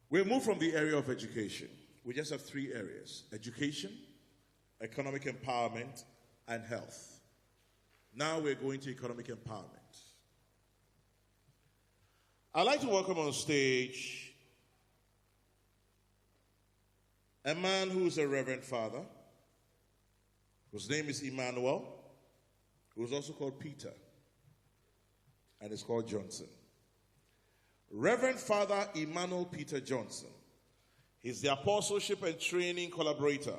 We'll move from the area of education. We just have three areas: education, economic empowerment, and health. Now we're going to economic empowerment. I'd like to welcome on stage a man who's a reverend father, whose name is Emmanuel, who's also called Peter, and is called Johnson. Reverend Father Emmanuel Peter Johnson. He's the apostleship and training collaborator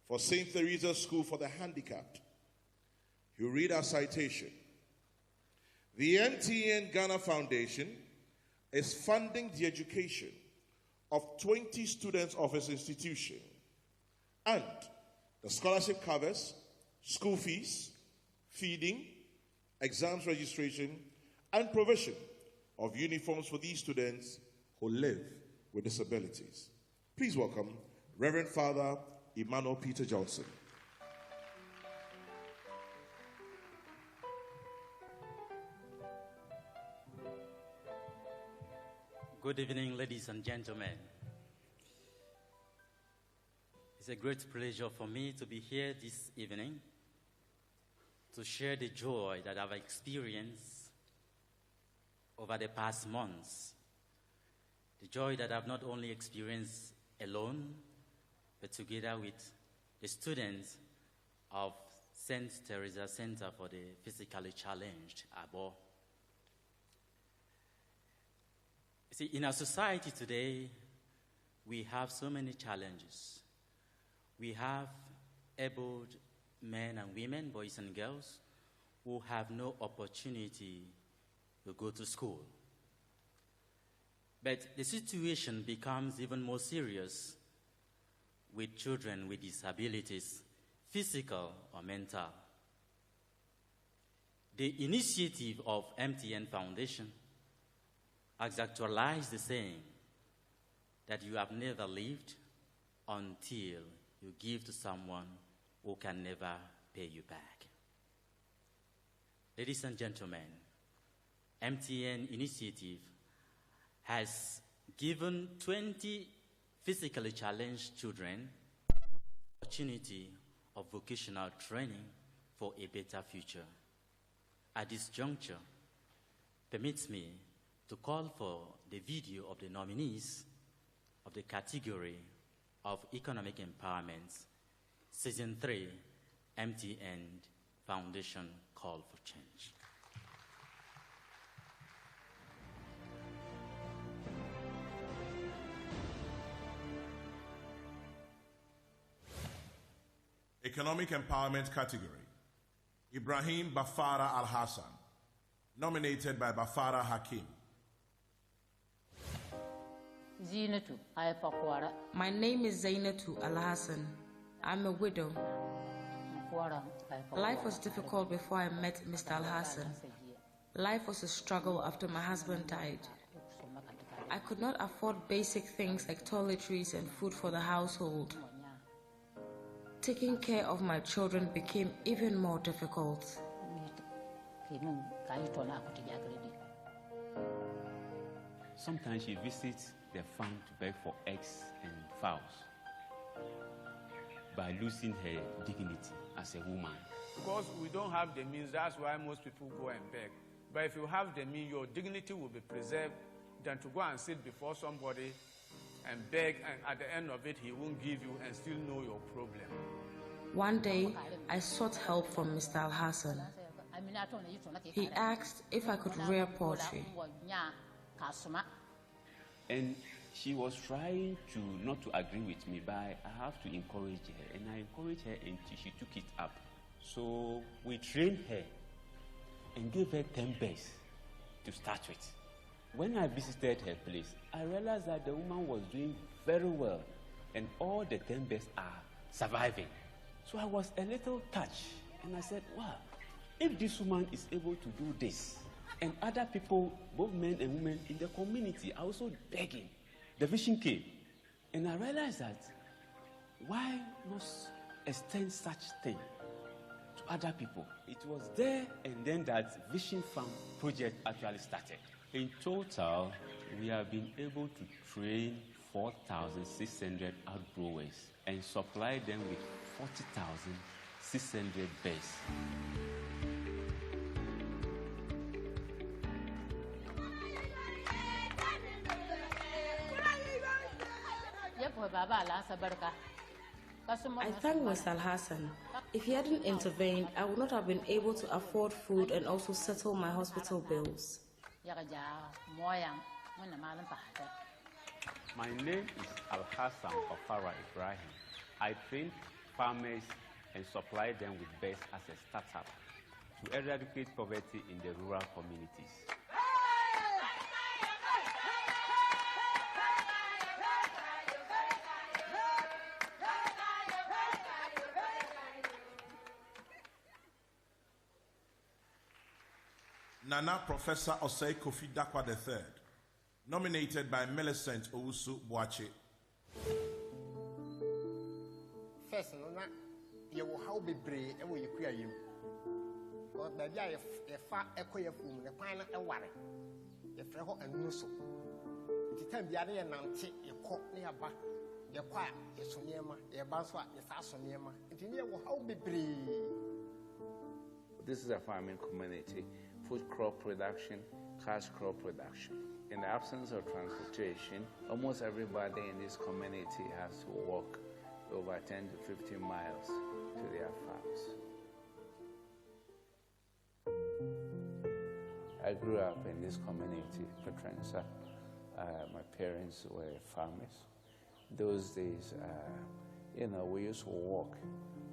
for St. Teresa's School for the Handicapped. You read our citation. The MTN Ghana Foundation is funding the education of 20 students of its institution, and the scholarship covers school fees, feeding, exams registration, and provision of uniforms for these students who live with disabilities. Please welcome Reverend Father Emmanuel Peter Johnson. Good evening, ladies and gentlemen. It's a great pleasure for me to be here this evening to share the joy that I've experienced over the past months. The joy that I've not only experienced alone, but together with the students of St. Teresa Center for the Physically Challenged, ABO. See, in our society today, we have so many challenges. We have abled men and women, boys and girls, who have no opportunity you go to school. But the situation becomes even more serious with children with disabilities, physical or mental. The initiative of MTN Foundation has actualized the saying that you have never lived until you give to someone who can never pay you back. Ladies and gentlemen, MTN Initiative has given 20 physically challenged children the opportunity of vocational training for a better future. At this juncture, permits me to call for the video of the nominees of the category of Economic Empowerment, Season 3, MTN Foundation Call for Change. Economic Empowerment category, Ibrahim Bafara Al-Hassan, nominated by Bafara Hakim. My name is Zainatu Al-Hassan. I'm a widow. Life was difficult before I met Mr. Al-Hassan. Life was a struggle after my husband died. I could not afford basic things like toiletries and food for the household. Taking care of my children became even more difficult. Sometimes she visits the farm to beg for eggs and fowls by losing her dignity as a woman. Because we don't have the means, that's why most people go and beg. But if you have the means, your dignity will be preserved than to go and sit before somebody and beg, and at the end of it, he won't give you and still know your problem. One day, I sought help from Mr. Al-Hassan. He asked if I could rear poultry. And she was trying not to agree with me, but I have to encourage her. And I encouraged her until she took it up. So we trained her and gave her 10 birds to start with. When I visited her place, I realized that the woman was doing very well and all the 10 birds are surviving. So I was a little touched and I said, wow, if this woman is able to do this, and other people, both men and women in the community, are also begging, the vision came. And I realized that why not extend such thing to other people? It was there and then that Vision Farm project actually started. In total, we have been able to train 4,600 outgrowers and supply them with 40,600 birds. I thank Mr. Al-Hassan. If he hadn't intervened, I would not have been able to afford food and also settle my hospital bills. My name is Al-Hassan Ofara Ibrahim. I train farmers and supply them with birds as a startup to eradicate poverty in the rural communities. Nana Professor Osei Kofi Dakwa III, nominated by Millicent Owusu Boache. First, you will how be brave and will you queer you. Or baby, if far a queer fool, the pine and worry. The freho and nusso. It is time the other and take your cock nearby. Your quiet, your sonema, your baswa, your sasonema. It will how be brave. This is a farming community. Food crop production, cash crop production. In the absence of transportation, almost everybody in this community has to walk over 10 to 15 miles to their farms. I grew up in this community, Petrensa. My parents were farmers. Those days, we used to walk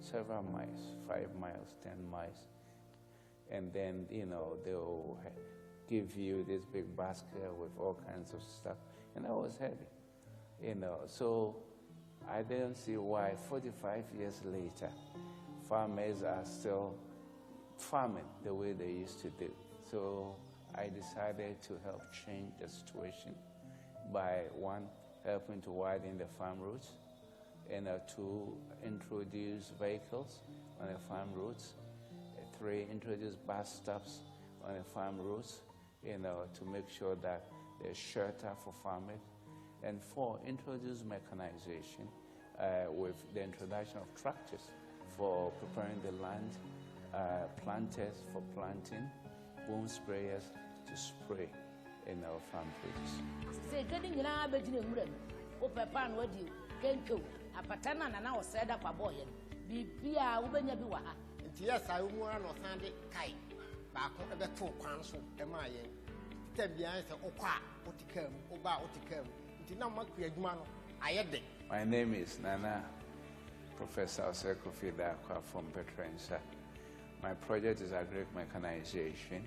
several miles, 5 miles, 10 miles. And then, they'll give you this big basket with all kinds of stuff. And that was heavy, you know. So I didn't see why 45 years later, farmers are still farming the way they used to do. So I decided to help change the situation by, one, helping to widen the farm routes, and two, introduce vehicles on the farm routes, three, introduce bus stops on the farm routes, you know, to make sure that there's shelter for farmers, and four, introduce mechanization with the introduction of tractors for preparing the land, planters for planting, boom sprayers to spray in our farm produce. Yes, I want to send it kai. Back on the two crowns of MIA. Tell me, I said, Oticum, Oba Oticum. It is not my create man. I had it. My name is Nana, Professor Oseko Fidakwa from Petrensa. My project is agri mechanization.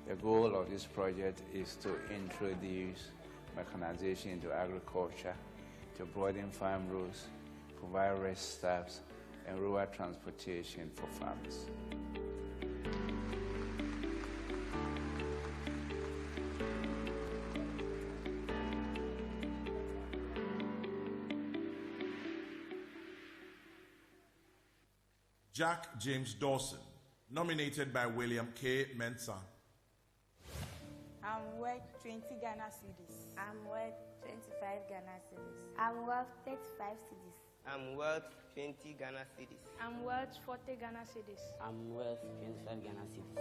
The goal of this project is to introduce mechanization into agriculture, to broaden farm routes, provide rest stops, and rural transportation for farmers. Jack James Dawson, nominated by William K. Mensah. I'm worth 20 Ghana cedis. I'm worth 25 Ghana cedis. I'm worth 35 cedis. I'm worth 20 Ghana cedis. I'm worth 40 Ghana cedis. I'm worth 25 Ghana cedis.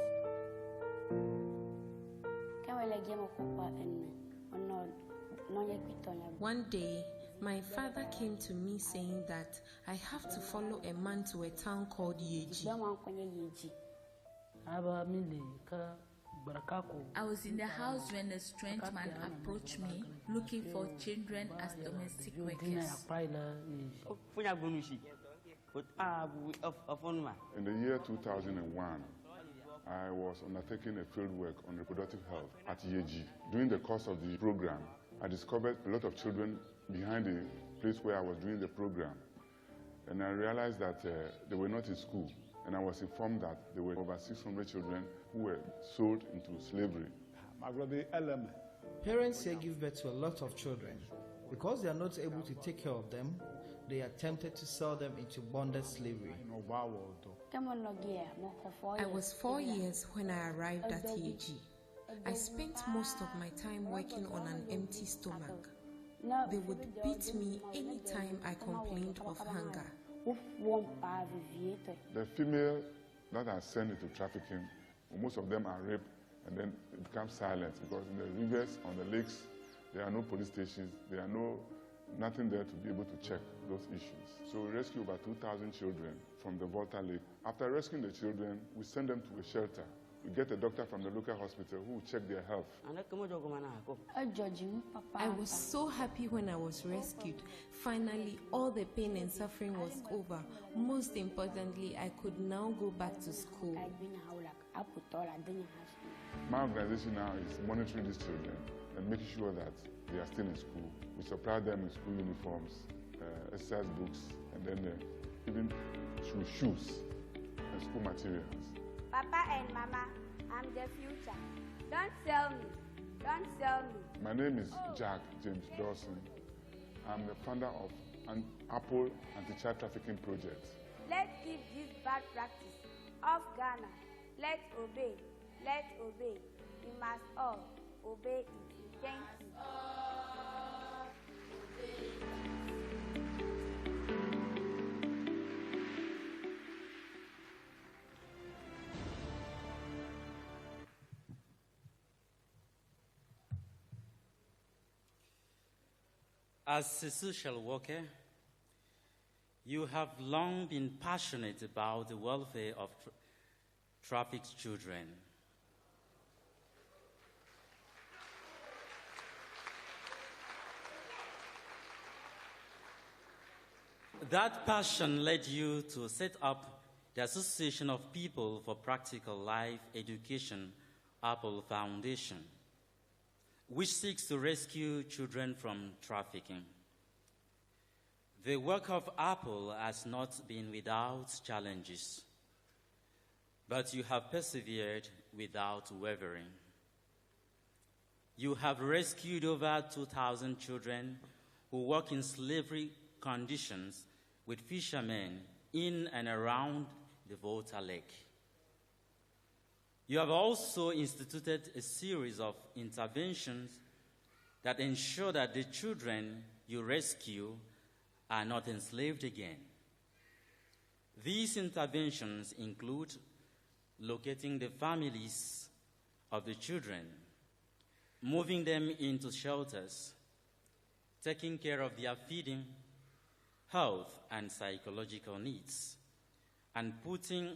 One day, my father came to me saying that I have to follow a man to a town called Yeji. I was in the house when a strange man approached me looking for children as domestic workers. In the year 2001, I was undertaking a field work on reproductive health at Yeji. During the course of the program, I discovered a lot of children behind the place where I was doing the program. And I realized that they were not in school. And I was informed that there were over 600 children who were sold into slavery. Parents here give birth to a lot of children. Because they are not able to take care of them, they are tempted to sell them into bonded slavery. I was 4 years when I arrived at Yeji. I spent most of my time working on an empty stomach. They would beat me anytime I complained of hunger. The female that are sent into trafficking, most of them are raped and then it becomes silent because in the rivers, on the lakes, there are no police stations, there are nothing there to be able to check those issues. So we rescue over 2,000 children from the Volta Lake. After rescuing the children, we send them to a shelter. We get a doctor from the local hospital who will check their health. I was so happy when I was rescued. Finally, all the pain and suffering was over. Most importantly, I could now go back to school. My organization now is monitoring these children and making sure that they are still in school. We supply them with school uniforms, exercise books, and then even shoes and school materials. Papa and Mama, I'm the future. Don't sell me. Don't sell me. My name is Jack James Dawson. I'm the founder of an Apple Anti-Child Trafficking Project. Let's keep this bad practice off Ghana. Let's obey. Let's obey. We must all obey it. Thank you. As a social worker, you have long been passionate about the welfare of trafficked children. That passion led you to set up the Association of People for Practical Life Education, Apple Foundation, which seeks to rescue children from trafficking. The work of Apple has not been without challenges, but you have persevered without wavering. You have rescued over 2,000 children who work in slavery conditions with fishermen in and around the Volta Lake. You have also instituted a series of interventions that ensure that the children you rescue are not enslaved again. These interventions include locating the families of the children, moving them into shelters, taking care of their feeding, health, and psychological needs, and putting